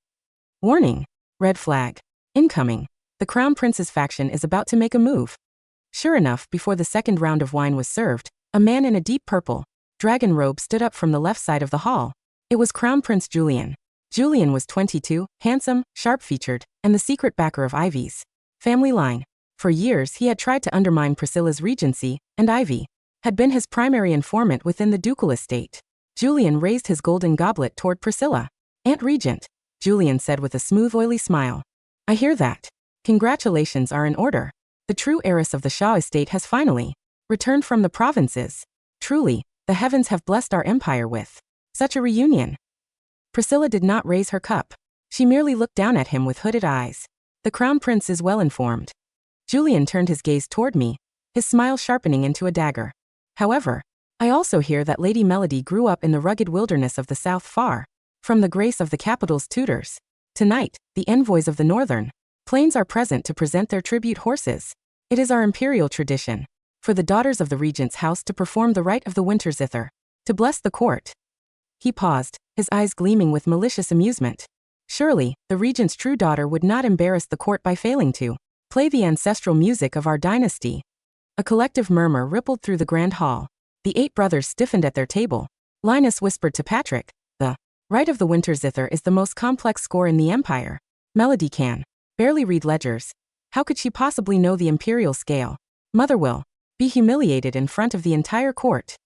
Warning. Red flag. Incoming. The Crown Prince's faction is about to make a move. Sure enough, before the second round of wine was served, a man in a deep purple dragon robe stood up from the left side of the hall. It was Crown Prince Julian. Julian was 22, handsome, sharp-featured, and the secret backer of Ivy's family line. For years he had tried to undermine Priscilla's regency, and Ivy had been his primary informant within the ducal estate. Julian raised his golden goblet toward Priscilla. Aunt Regent, Julian said with a smooth, oily smile. I hear that. Congratulations are in order. The true heiress of the Shaw estate has finally returned from the provinces. Truly, the heavens have blessed our empire with such a reunion. Priscilla did not raise her cup. She merely looked down at him with hooded eyes. The Crown Prince is well informed. Julian turned his gaze toward me, his smile sharpening into a dagger. However, I also hear that Lady Melody grew up in the rugged wilderness of the south, far from the grace of the capital's tutors. Tonight, the envoys of the northern plains are present to present their tribute horses. It is our imperial tradition for the daughters of the regent's house to perform the rite of the winter zither, to bless the court. He paused, his eyes gleaming with malicious amusement. Surely, the regent's true daughter would not embarrass the court by failing to play the ancestral music of our dynasty. A collective murmur rippled through the grand hall. The 8 brothers stiffened at their table. Linus whispered to Patrick, the Right of the winter zither is the most complex score in the empire. Melody can barely read ledgers. How could she possibly know the imperial scale? Mother will be humiliated in front of the entire court.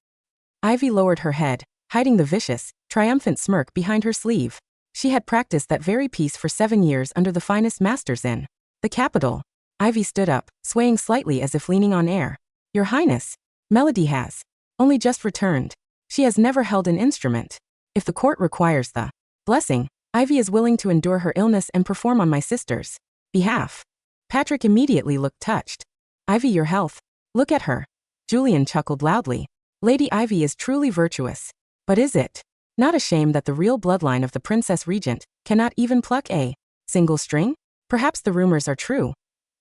Ivy lowered her head, hiding the vicious, triumphant smirk behind her sleeve. She had practiced that very piece for 7 years under the finest masters in the capital. Ivy stood up, swaying slightly as if leaning on air. Your Highness, Melody has only just returned. She has never held an instrument. If the court requires the blessing, Ivy is willing to endure her illness and perform on my sister's behalf. Patrick immediately looked touched. Ivy, your health. Look at her. Julian chuckled loudly. Lady Ivy is truly virtuous. But is it not a shame that the real bloodline of the Princess Regent cannot even pluck a single string? Perhaps the rumors are true.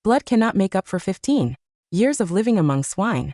Blood cannot make up for 15 years of living among swine.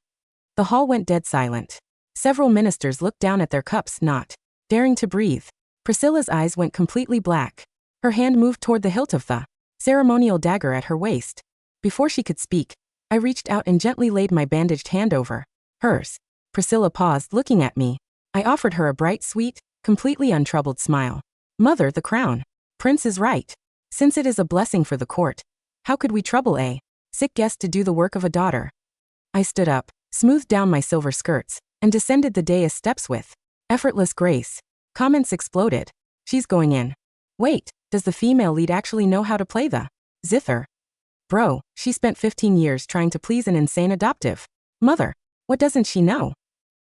The hall went dead silent. Several ministers looked down at their cups, not daring to breathe. Priscilla's eyes went completely black. Her hand moved toward the hilt of the ceremonial dagger at her waist. Before she could speak, I reached out and gently laid my bandaged hand over hers. Priscilla paused, looking at me. I offered her a bright, sweet, completely untroubled smile. Mother, the crown prince is right. Since it is a blessing for the court, how could we trouble a sick guest to do the work of a daughter? I stood up, smoothed down my silver skirts, and descended the dais steps with effortless grace. Comments exploded. She's going in. Wait, does the female lead actually know how to play the zither? Bro, she spent 15 years trying to please an insane adoptive mother. What doesn't she know?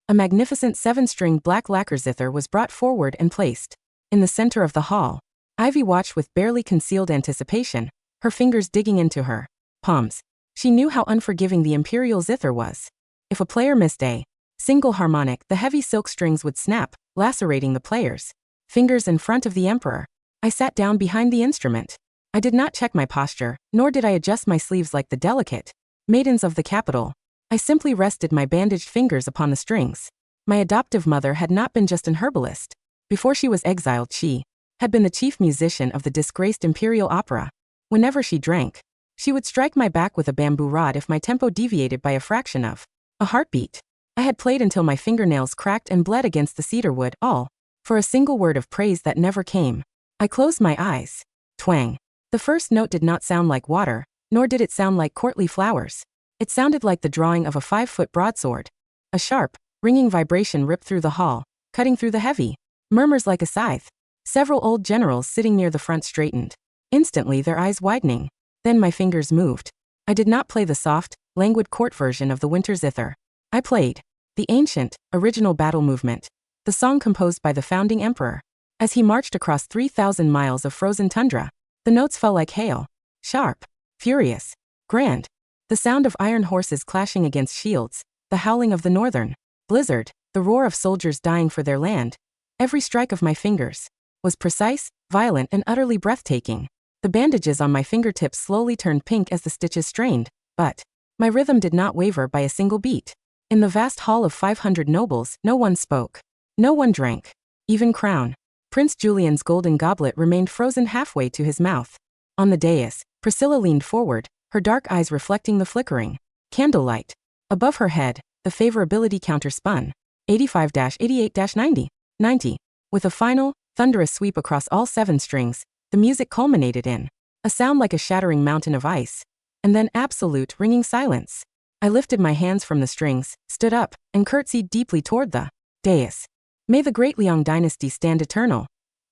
A magnificent 7-string black lacquer zither was brought forward and placed in the center of the hall. Ivy watched with barely concealed anticipation, her fingers digging into her palms. She knew how unforgiving the imperial zither was. If a player missed a single harmonic, the heavy silk strings would snap, lacerating the player's fingers in front of the emperor. I sat down behind the instrument. I did not check my posture, nor did I adjust my sleeves like the delicate maidens of the capital. I simply rested my bandaged fingers upon the strings. My adoptive mother had not been just an herbalist. Before she was exiled, she had been the chief musician of the disgraced imperial opera. Whenever she drank, she would strike my back with a bamboo rod if my tempo deviated by a fraction of a heartbeat. I had played until my fingernails cracked and bled against the cedar wood, all for a single word of praise that never came. I closed my eyes. Twang. The first note did not sound like water, nor did it sound like courtly flowers. It sounded like the drawing of a 5-foot broadsword. A sharp, ringing vibration ripped through the hall, cutting through the heavy murmurs like a scythe. Several old generals sitting near the front straightened, instantly their eyes widening. Then my fingers moved. I did not play the soft, languid court version of the winter zither. I played the ancient, original battle movement, the song composed by the founding emperor. As he marched across 3,000 miles of frozen tundra, the notes fell like hail, sharp, furious, grand. The sound of iron horses clashing against shields, the howling of the northern blizzard, the roar of soldiers dying for their land. Every strike of my fingers was precise, violent, and utterly breathtaking. The bandages on my fingertips slowly turned pink as the stitches strained, but my rhythm did not waver by a single beat. In the vast hall of 500 nobles, no one spoke. No one drank. Even Crown Prince Julian's golden goblet remained frozen halfway to his mouth. On the dais, Priscilla leaned forward, her dark eyes reflecting the flickering candlelight. Above her head, the favorability counter spun. 85-88-90. 90. With a final, thunderous sweep across all 7 strings, the music culminated in a sound like a shattering mountain of ice. And then absolute, ringing silence. I lifted my hands from the strings, stood up, and curtsied deeply toward the dais. May the great Liang dynasty stand eternal,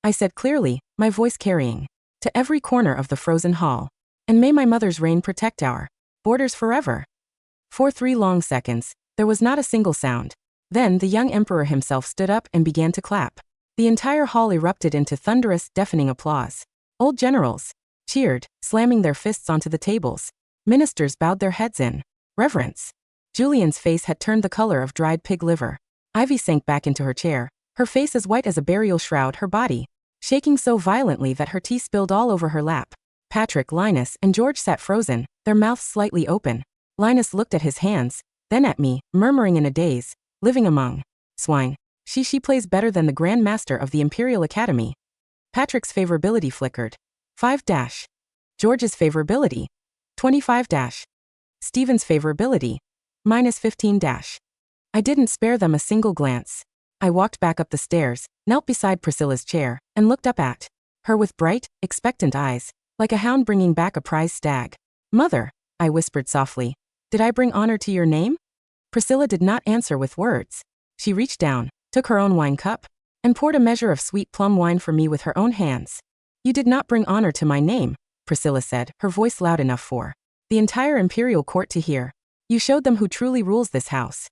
I said clearly, my voice carrying to every corner of the frozen hall. And may my mother's reign protect our borders forever. For 3 long seconds, there was not a single sound. Then the young emperor himself stood up and began to clap. The entire hall erupted into thunderous, deafening applause. Old generals cheered, slamming their fists onto the tables. Ministers bowed their heads in reverence. Julian's face had turned the color of dried pig liver. Ivy sank back into her chair, her face as white as a burial shroud, her body shaking so violently that her tea spilled all over her lap. Patrick, Linus, and George sat frozen, their mouths slightly open. Linus looked at his hands, then at me, murmuring in a daze, living among swine. She plays better than the Grand Master of the Imperial Academy. Patrick's favorability flickered. 5 dash. George's favorability. 25 dash. Stephen's favorability. -15 dash. I didn't spare them a single glance. I walked back up the stairs, knelt beside Priscilla's chair, and looked up at her with bright, expectant eyes, like a hound bringing back a prize stag. Mother, I whispered softly, did I bring honor to your name? Priscilla did not answer with words. She reached down, took her own wine cup, and poured a measure of sweet plum wine for me with her own hands. You did not bring honor to my name, Priscilla said, her voice loud enough for the entire imperial court to hear. You showed them who truly rules this house.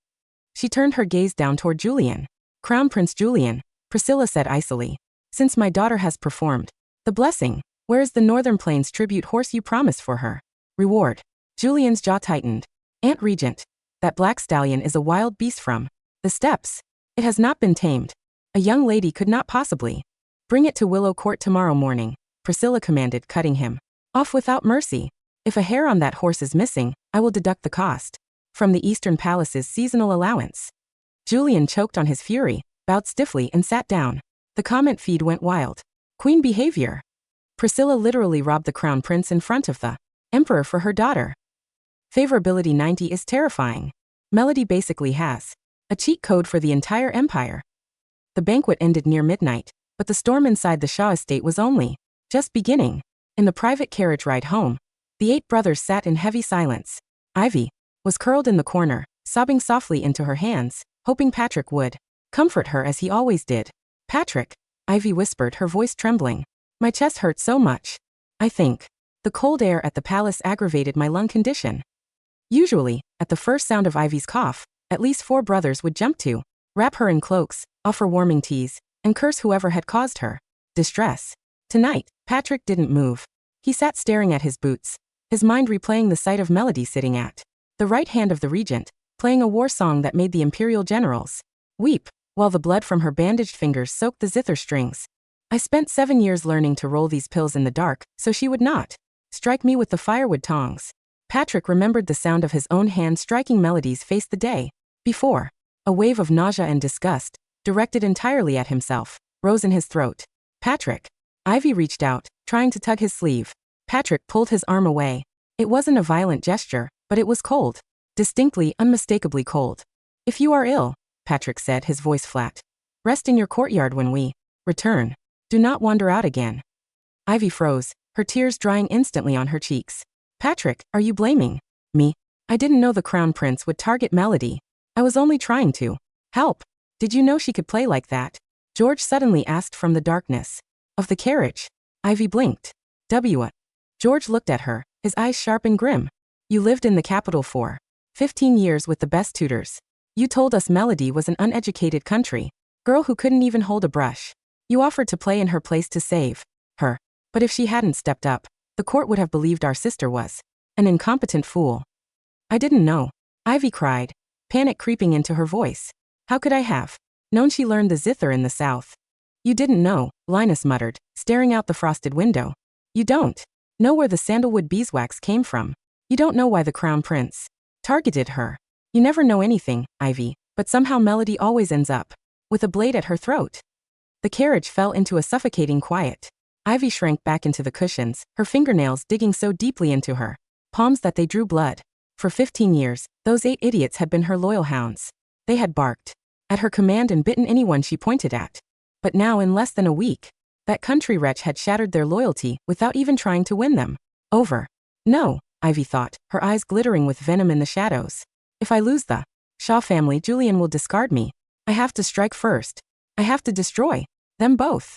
She turned her gaze down toward Julian. Crown Prince Julian, Priscilla said icily. Since my daughter has performed the blessing, where is the Northern Plains tribute horse you promised for her reward? Julian's jaw tightened. Aunt Regent, that black stallion is a wild beast from the steppes. It has not been tamed. A young lady could not possibly. Bring it to Willow Court tomorrow morning, Priscilla commanded, cutting him off without mercy. If a hair on that horse is missing, I will deduct the cost from the Eastern Palace's seasonal allowance. Julian choked on his fury, bowed stiffly and sat down. The comment feed went wild. Queen behavior. Priscilla literally robbed the crown prince in front of the emperor for her daughter. Favorability 90 is terrifying. Melody basically has a cheat code for the entire empire. The banquet ended near midnight, but the storm inside the Shaw estate was only just beginning. In the private carriage ride home, the 8 brothers sat in heavy silence. Ivy was curled in the corner, sobbing softly into her hands, hoping Patrick would comfort her as he always did. Patrick, Ivy whispered, her voice trembling. My chest hurt so much. I think the cold air at the palace aggravated my lung condition. Usually, at the first sound of Ivy's cough, at least 4 brothers would jump to wrap her in cloaks, offer warming teas, and curse whoever had caused her distress. Tonight, Patrick didn't move. He sat staring at his boots, his mind replaying the sight of Melody sitting at the right hand of the regent, playing a war song that made the imperial generals weep, while the blood from her bandaged fingers soaked the zither strings. I spent 7 years learning to roll these pills in the dark, so she would not strike me with the firewood tongs. Patrick remembered the sound of his own hand striking Melody's face the day before. A wave of nausea and disgust, directed entirely at himself, rose in his throat. Patrick. Ivy reached out, trying to tug his sleeve. Patrick pulled his arm away. It wasn't a violent gesture, but it was cold. Distinctly, unmistakably cold. If you are ill, Patrick said, his voice flat, rest in your courtyard when we return. Do not wander out again. Ivy froze, her tears drying instantly on her cheeks. Patrick, are you blaming me? I didn't know the crown prince would target Melody. I was only trying to help. Did you know she could play like that? George suddenly asked from the darkness of the carriage. Ivy blinked. George looked at her, his eyes sharp and grim. You lived in the capital for 15 years with the best tutors. You told us Melody was an uneducated country girl who couldn't even hold a brush. You offered to play in her place to save her. But if she hadn't stepped up, the court would have believed our sister was an incompetent fool. I didn't know. Ivy cried, panic creeping into her voice. How could I have known she learned the zither in the south? You didn't know, Linus muttered, staring out the frosted window. You don't know where the sandalwood beeswax came from. You don't know why the crown prince targeted her. You never know anything, Ivy, but somehow Melody always ends up with a blade at her throat. The carriage fell into a suffocating quiet. Ivy shrank back into the cushions, her fingernails digging so deeply into her palms that they drew blood. For 15 years, those 8 idiots had been her loyal hounds. They had barked at her command and bitten anyone she pointed at. But now, in less than a week, that country wretch had shattered their loyalty without even trying to win them over. No, Ivy thought, her eyes glittering with venom in the shadows. If I lose the Shaw family, Julian will discard me. I have to strike first. I have to destroy them both.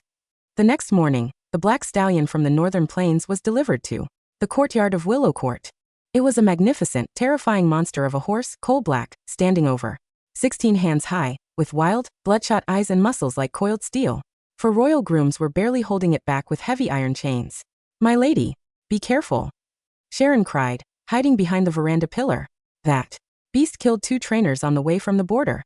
The next morning, the black stallion from the northern plains was delivered to the courtyard of Willow Court. It was a magnificent, terrifying monster of a horse, coal-black, standing over 16 hands high, with wild, bloodshot eyes and muscles like coiled steel. 4 royal grooms were barely holding it back with heavy iron chains. My lady, be careful, Sharon cried, hiding behind the veranda pillar. That beast killed 2 trainers on the way from the border.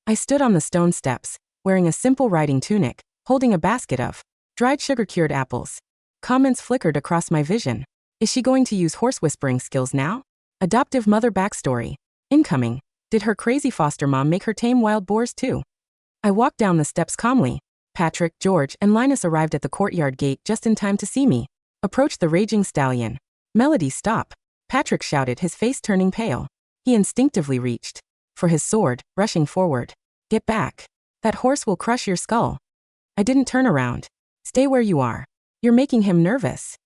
I stood on the stone steps, wearing a simple riding tunic, holding a basket of dried sugar-cured apples. Comments flickered across my vision. Is she going to use horse-whispering skills now? Adoptive mother backstory. Incoming. Did her crazy foster mom make her tame wild boars too? I walked down the steps calmly. Patrick, George, and Linus arrived at the courtyard gate just in time to see me approach the raging stallion. Melody, stop! Patrick shouted, his face turning pale. He instinctively reached for his sword, rushing forward. Get back! That horse will crush your skull. I didn't turn around. Stay where you are. You're making him nervous.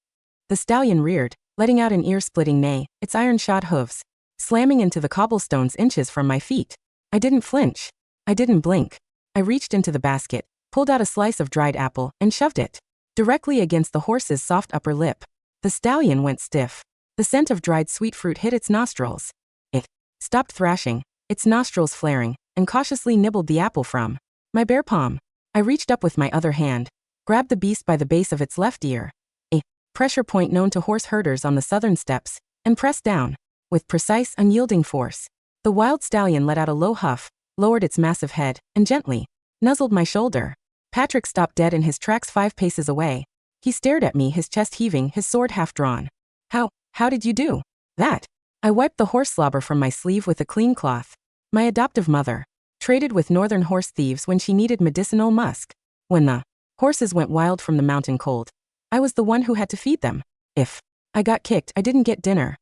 The stallion reared, letting out an ear-splitting neigh, its iron-shod hooves slamming into the cobblestones inches from my feet. I didn't flinch. I didn't blink. I reached into the basket, pulled out a slice of dried apple, and shoved it directly against the horse's soft upper lip. The stallion went stiff. The scent of dried sweet fruit hit its nostrils. It stopped thrashing, its nostrils flaring, and cautiously nibbled the apple from my bare palm. I reached up with my other hand, grabbed the beast by the base of its left ear, a pressure point known to horse herders on the southern steppes, and pressed down with precise, unyielding force. The wild stallion let out a low huff, lowered its massive head, and gently nuzzled my shoulder. Patrick stopped dead in his tracks 5 paces away. He stared at me, his chest heaving, his sword half drawn. How did you do that? I wiped the horse slobber from my sleeve with a clean cloth. My adoptive mother traded with northern horse thieves when she needed medicinal musk. When the horses went wild from the mountain cold, I was the one who had to feed them. If I got kicked, I didn't get dinner.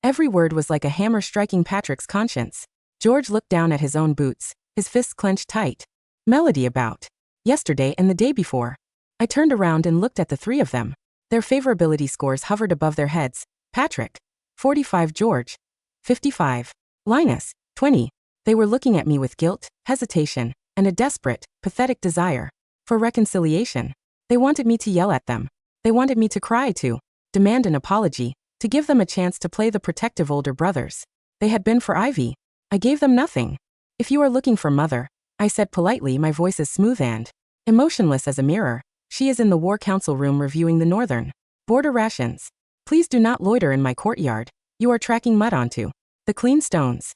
Every word was like a hammer striking Patrick's conscience. George looked down at his own boots, his fists clenched tight. Melody about yesterday and the day before. I turned around and looked at the 3 of them. Their favorability scores hovered above their heads. Patrick, 45, George, 55, Linus, 20. They were looking at me with guilt, hesitation, and a desperate, pathetic desire for reconciliation. They wanted me to yell at them. They wanted me to cry, to demand an apology, to give them a chance to play the protective older brothers they had been for Ivy. I gave them nothing. If you are looking for Mother, I said politely, my voice as smooth and emotionless as a mirror, she is in the War Council room reviewing the northern border rations. Please do not loiter in my courtyard. You are tracking mud onto the clean stones.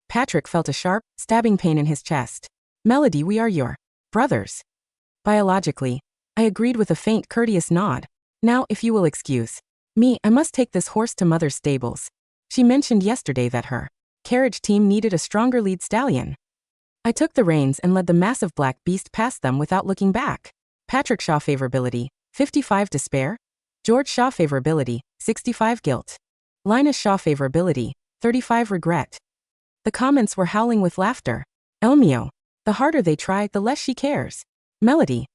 Patrick felt a sharp, stabbing pain in his chest. Melody, we are your brothers. Biologically, I agreed with a faint, courteous nod. Now, if you will excuse me, I must take this horse to Mother's stables. She mentioned yesterday that her carriage team needed a stronger lead stallion. I took the reins and led the massive black beast past them without looking back. Patrick Shaw favorability, 55 despair. George Shaw favorability, 65 guilt. Linus Shaw favorability, 35 regret. The comments were howling with laughter. Elmio, the harder they try, the less she cares. Melody,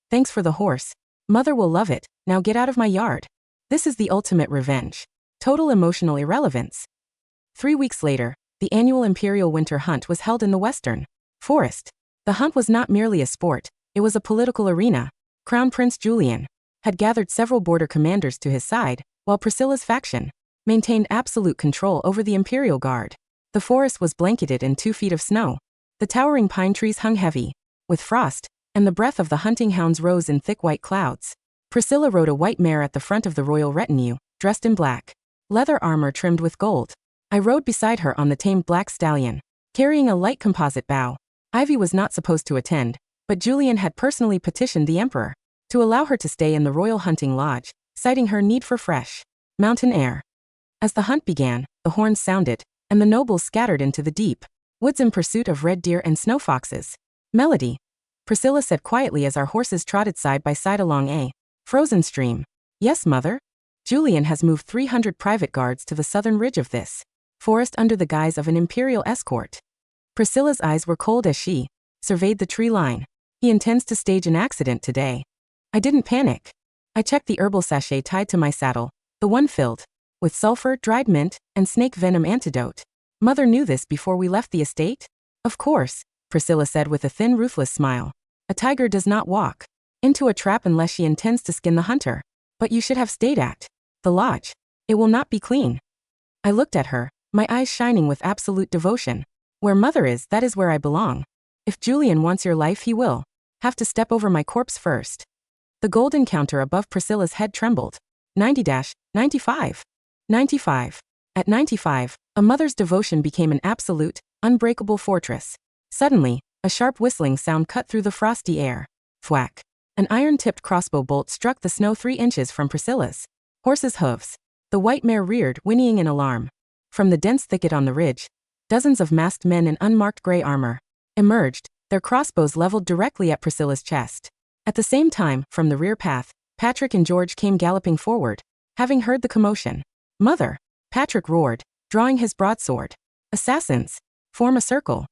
thanks for the horse. Mother will love it, now get out of my yard. This is the ultimate revenge. Total emotional irrelevance. 3 weeks later, the annual Imperial Winter Hunt was held in the Western Forest. The hunt was not merely a sport, it was a political arena. Crown Prince Julian had gathered several border commanders to his side, while Priscilla's faction maintained absolute control over the Imperial Guard. The forest was blanketed in 2 feet of snow. The towering pine trees hung heavy with frost, and the breath of the hunting hounds rose in thick white clouds. Priscilla rode a white mare at the front of the royal retinue, dressed in black leather armor trimmed with gold. I rode beside her on the tamed black stallion, carrying a light composite bow. Ivy was not supposed to attend, but Julian had personally petitioned the emperor to allow her to stay in the royal hunting lodge, citing her need for fresh mountain air. As the hunt began, the horns sounded, and the nobles scattered into the deep woods in pursuit of red deer and snow foxes. Melody, Priscilla said quietly as our horses trotted side by side along a frozen stream. Yes, Mother. Julian has moved 300 private guards to the southern ridge of this forest under the guise of an imperial escort. Priscilla's eyes were cold as she surveyed the tree line. He intends to stage an accident today. I didn't panic. I checked the herbal sachet tied to my saddle, the one filled with sulfur, dried mint, and snake venom antidote. Mother knew this before we left the estate? Of course, Priscilla said with a thin, ruthless smile. A tiger does not walk into a trap unless she intends to skin the hunter. But you should have stayed at the lodge. It will not be clean. I looked at her, my eyes shining with absolute devotion. Where Mother is, that is where I belong. If Julian wants your life, he will have to step over my corpse first. The golden counter above Priscilla's head trembled. 90-95. 95. At 95, a mother's devotion became an absolute, unbreakable fortress. Suddenly, a sharp whistling sound cut through the frosty air. Thwack. An iron-tipped crossbow bolt struck the snow 3 inches from Priscilla's horse's hooves. The white mare reared, whinnying in alarm. From the dense thicket on the ridge, dozens of masked men in unmarked gray armor emerged, their crossbows leveled directly at Priscilla's chest. At the same time, from the rear path, Patrick and George came galloping forward, having heard the commotion. Mother! Patrick roared, drawing his broadsword. Assassins! Form a circle.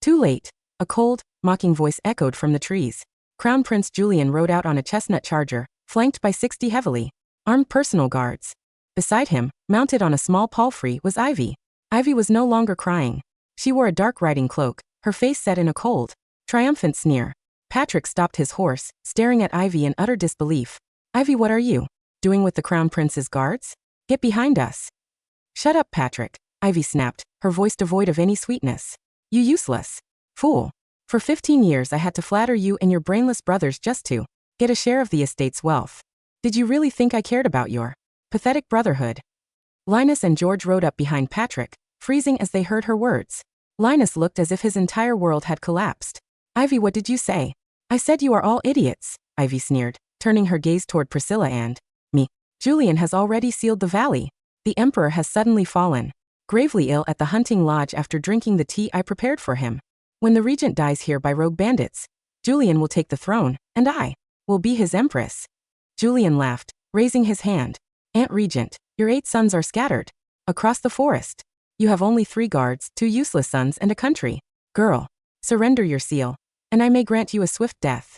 Too late. A cold, mocking voice echoed from the trees. Crown Prince Julian rode out on a chestnut charger, flanked by 60 heavily armed personal guards. Beside him, mounted on a small palfrey, was Ivy. Ivy was no longer crying. She wore a dark riding cloak, her face set in a cold, triumphant sneer. Patrick stopped his horse, staring at Ivy in utter disbelief. Ivy, what are you doing with the Crown Prince's guards? Get behind us. Shut up, Patrick, Ivy snapped, her voice devoid of any sweetness. You useless fool. For 15 years I had to flatter you and your brainless brothers just to get a share of the estate's wealth. Did you really think I cared about your pathetic brotherhood? Linus and George rode up behind Patrick, freezing as they heard her words. Linus looked as if his entire world had collapsed. Ivy, what did you say? I said you are all idiots, Ivy sneered, turning her gaze toward Priscilla and me. Julian has already sealed the valley. The Emperor has suddenly fallen gravely ill at the hunting lodge after drinking the tea I prepared for him. When the regent dies here by rogue bandits, Julian will take the throne, and I will be his empress. Julian laughed, raising his hand. Aunt Regent, your 8 sons are scattered across the forest. You have only 3 guards, 2 useless sons, and a country girl. Surrender your seal, and I may grant you a swift death.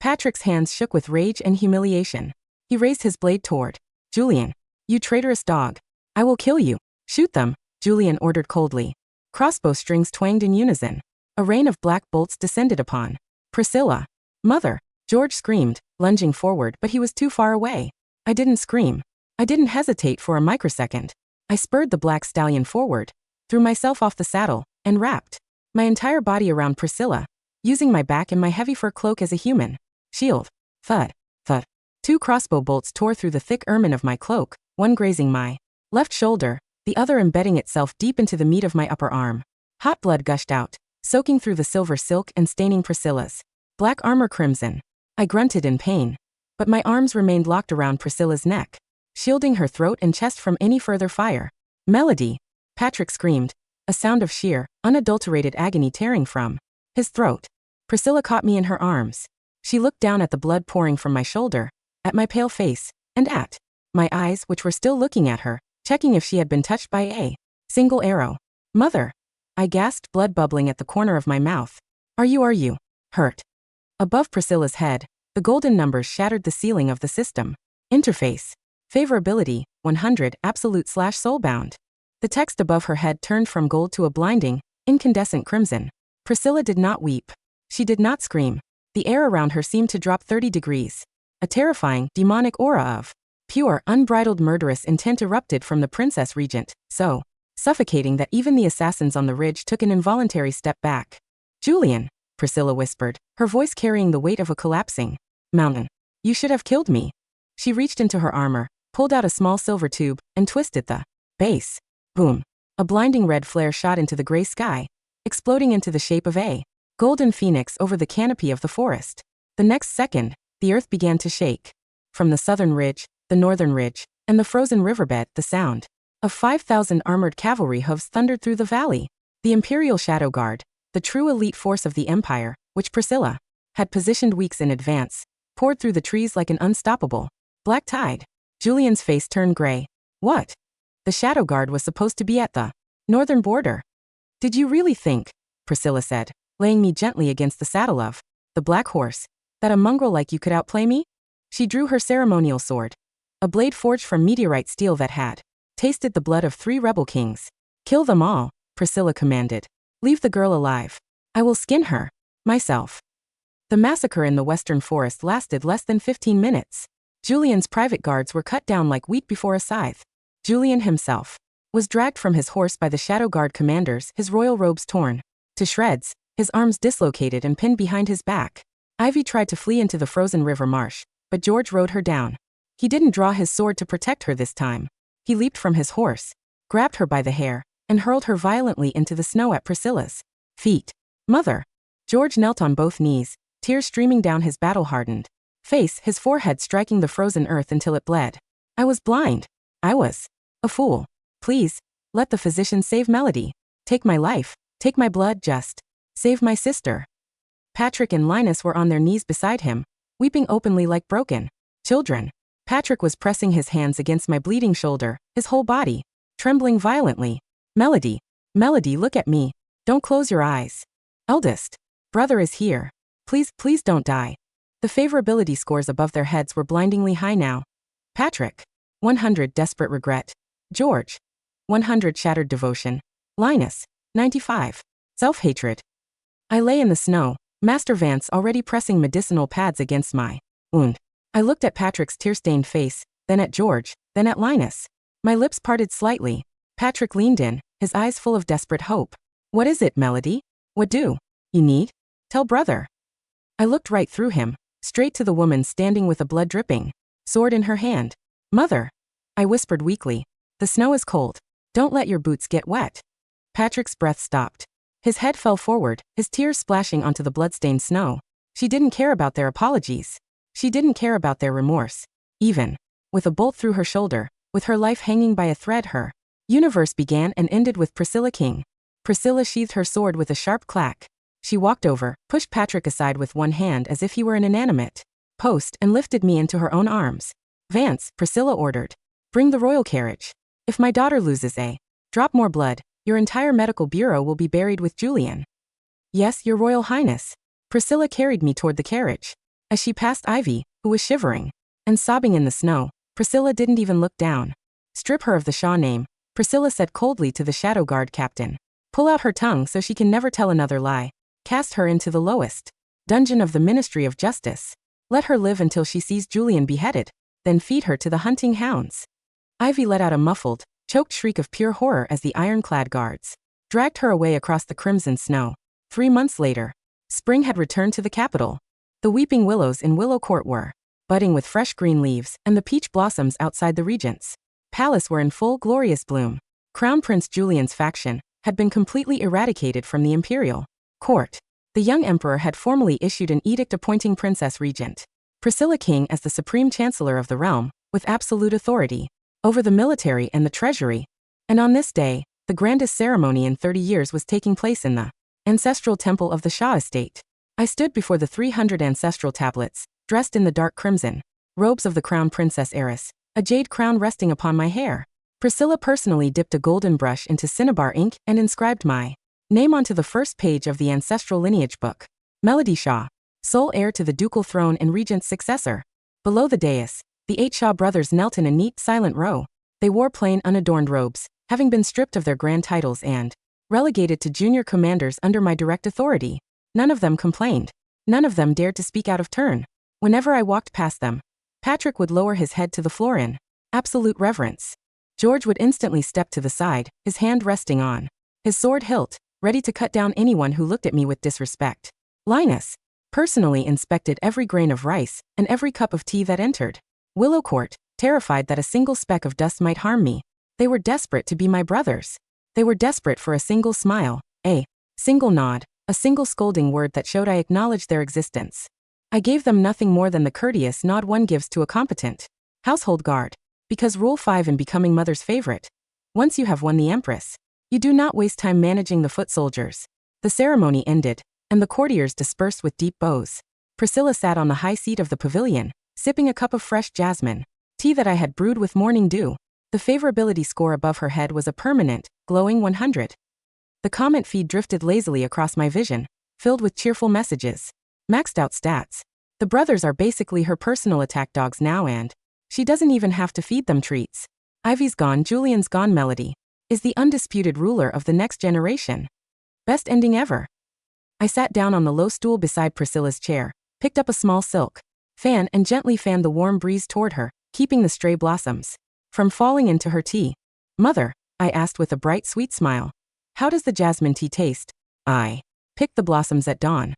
Patrick's hands shook with rage and humiliation. He raised his blade toward Julian. You traitorous dog. I will kill you. Shoot them, Julian ordered coldly. Crossbow strings twanged in unison. A rain of black bolts descended upon Priscilla. Mother, George screamed, lunging forward, but he was too far away. I didn't scream. I didn't hesitate for a microsecond. I spurred the black stallion forward, threw myself off the saddle, and wrapped my entire body around Priscilla, using my back and my heavy fur cloak as a human shield. Thud, thud. 2 crossbow bolts tore through the thick ermine of my cloak, one grazing my left shoulder, the other embedding itself deep into the meat of my upper arm. Hot blood gushed out, soaking through the silver silk and staining Priscilla's black armor crimson. I grunted in pain, but my arms remained locked around Priscilla's neck, shielding her throat and chest from any further fire. Melody, Patrick screamed, a sound of sheer, unadulterated agony tearing from his throat. Priscilla caught me in her arms. She looked down at the blood pouring from my shoulder, at my pale face, and at my eyes, which were still looking at her, checking if she had been touched by a single arrow. Mother, I gasped, blood bubbling at the corner of my mouth. Are you hurt? Above Priscilla's head, the golden numbers shattered the ceiling of the system. Interface. Favorability, 100, absolute/soulbound. The text above her head turned from gold to a blinding, incandescent crimson. Priscilla did not weep. She did not scream. The air around her seemed to drop 30 degrees. A terrifying, demonic aura of pure, unbridled murderous intent erupted from the Princess Regent, so suffocating that even the assassins on the ridge took an involuntary step back. Julian, Priscilla whispered, her voice carrying the weight of a collapsing mountain. You should have killed me. She reached into her armor, pulled out a small silver tube, and twisted the base. Boom. A blinding red flare shot into the gray sky, exploding into the shape of a golden phoenix over the canopy of the forest. The next second, the earth began to shake. From the southern ridge, the northern ridge, and the frozen riverbed, the sound of 5,000 armored cavalry hooves thundered through the valley. The Imperial Shadow Guard, the true elite force of the Empire, which Priscilla had positioned weeks in advance, poured through the trees like an unstoppable black tide. Julian's face turned gray. What? The Shadow Guard was supposed to be at the northern border. Did you really think, Priscilla said, laying me gently against the saddle of the black horse, that a mongrel like you could outplay me? She drew her ceremonial sword, a blade forged from meteorite steel that had tasted the blood of 3 rebel kings. Kill them all, Priscilla commanded. Leave the girl alive. I will skin her myself. The massacre in the western forest lasted less than 15 minutes. Julian's private guards were cut down like wheat before a scythe. Julian himself was dragged from his horse by the Shadow Guard commanders, his royal robes torn to shreds, his arms dislocated and pinned behind his back. Ivy tried to flee into the frozen river marsh, but George rode her down. He didn't draw his sword to protect her this time. He leaped from his horse, grabbed her by the hair, and hurled her violently into the snow at Priscilla's feet. Mother. George knelt on both knees, tears streaming down his battle-hardened face, his forehead striking the frozen earth until it bled. I was blind. I was a fool. Please, let the physician save Melody. Take my life, take my blood, just save my sister. Patrick and Linus were on their knees beside him, weeping openly like broken children. Patrick was pressing his hands against my bleeding shoulder, his whole body trembling violently. Melody, Melody, look at me. Don't close your eyes. Eldest. Brother is here. Please, please don't die. The favorability scores above their heads were blindingly high now. Patrick. 100 desperate regret. George. 100 shattered devotion. Linus. 95. Self-hatred. I lay in the snow, Master Vance already pressing medicinal pads against my wound. I looked at Patrick's tear-stained face, then at George, then at Linus. My lips parted slightly. Patrick leaned in, his eyes full of desperate hope. What is it, Melody? What do you need? Tell brother. I looked right through him, straight to the woman standing with a blood-dripping sword in her hand. Mother. I whispered weakly. The snow is cold. Don't let your boots get wet. Patrick's breath stopped. His head fell forward, his tears splashing onto the bloodstained snow. She didn't care about their apologies. She didn't care about their remorse. Even with a bolt through her shoulder, with her life hanging by a thread, her universe began and ended with Priscilla King. Priscilla sheathed her sword with a sharp clack. She walked over, pushed Patrick aside with one hand as if he were an inanimate post, and lifted me into her own arms. Vance, Priscilla ordered. Bring the royal carriage. If my daughter loses a drop more blood, your entire medical bureau will be buried with Julian. Yes, your royal highness. Priscilla carried me toward the carriage. As she passed Ivy, who was shivering and sobbing in the snow, Priscilla didn't even look down. Strip her of the Shaw name, Priscilla said coldly to the Shadow Guard captain. Pull out her tongue so she can never tell another lie. Cast her into the lowest dungeon of the Ministry of Justice. Let her live until she sees Julian beheaded, then feed her to the hunting hounds. Ivy let out a muffled, choked shriek of pure horror as the ironclad guards dragged her away across the crimson snow. 3 months later, spring had returned to the capital. The weeping willows in Willow Court were budding with fresh green leaves, and the peach blossoms outside the regent's palace were in full glorious bloom. Crown Prince Julian's faction had been completely eradicated from the imperial court. The young emperor had formally issued an edict appointing Princess Regent Priscilla King as the supreme chancellor of the realm, with absolute authority over the military and the treasury. And on this day, the grandest ceremony in 30 years was taking place in the ancestral temple of the Shah estate. I stood before the 300 ancestral tablets, dressed in the dark crimson robes of the crown princess heiress, a jade crown resting upon my hair. Priscilla personally dipped a golden brush into cinnabar ink and inscribed my name onto the first page of the ancestral lineage book. Melody Shah, sole heir to the ducal throne and regent's successor. Below the dais, the 8 Shaw brothers knelt in a neat, silent row. They wore plain, unadorned robes, having been stripped of their grand titles and relegated to junior commanders under my direct authority. None of them complained. None of them dared to speak out of turn. Whenever I walked past them, Patrick would lower his head to the floor in absolute reverence. George would instantly step to the side, his hand resting on his sword hilt, ready to cut down anyone who looked at me with disrespect. Linus personally inspected every grain of rice and every cup of tea that entered Willow Court, terrified that a single speck of dust might harm me. They were desperate to be my brothers. They were desperate for a single smile, a single nod, a single scolding word that showed I acknowledged their existence. I gave them nothing more than the courteous nod one gives to a competent household guard. Because Rule 5 in becoming mother's favorite: once you have won the empress, you do not waste time managing the foot soldiers. The ceremony ended, and the courtiers dispersed with deep bows. Priscilla sat on the high seat of the pavilion, sipping a cup of fresh jasmine tea that I had brewed with morning dew. The favorability score above her head was a permanent, glowing 100. The comment feed drifted lazily across my vision, filled with cheerful messages. Maxed out stats. The brothers are basically her personal attack dogs now, and she doesn't even have to feed them treats. Ivy's gone, Julian's gone, Melody is the undisputed ruler of the next generation. Best ending ever. I sat down on the low stool beside Priscilla's chair, picked up a small silk fan and gently fanned the warm breeze toward her, keeping the stray blossoms from falling into her tea. Mother, I asked with a bright, sweet smile, how does the jasmine tea taste? I picked the blossoms at dawn.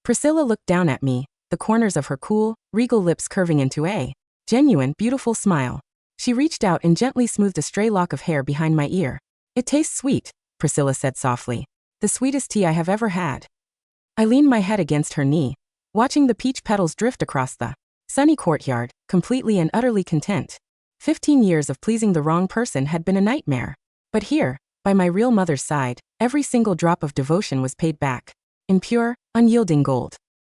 Priscilla looked down at me, the corners of her cool, regal lips curving into a genuine, beautiful smile. She reached out and gently smoothed a stray lock of hair behind my ear. It tastes sweet, Priscilla said softly. The sweetest tea I have ever had. I leaned my head against her knee, watching the peach petals drift across the sunny courtyard, completely and utterly content. 15 years of pleasing the wrong person had been a nightmare. But here, by my real mother's side, every single drop of devotion was paid back in pure, unyielding gold.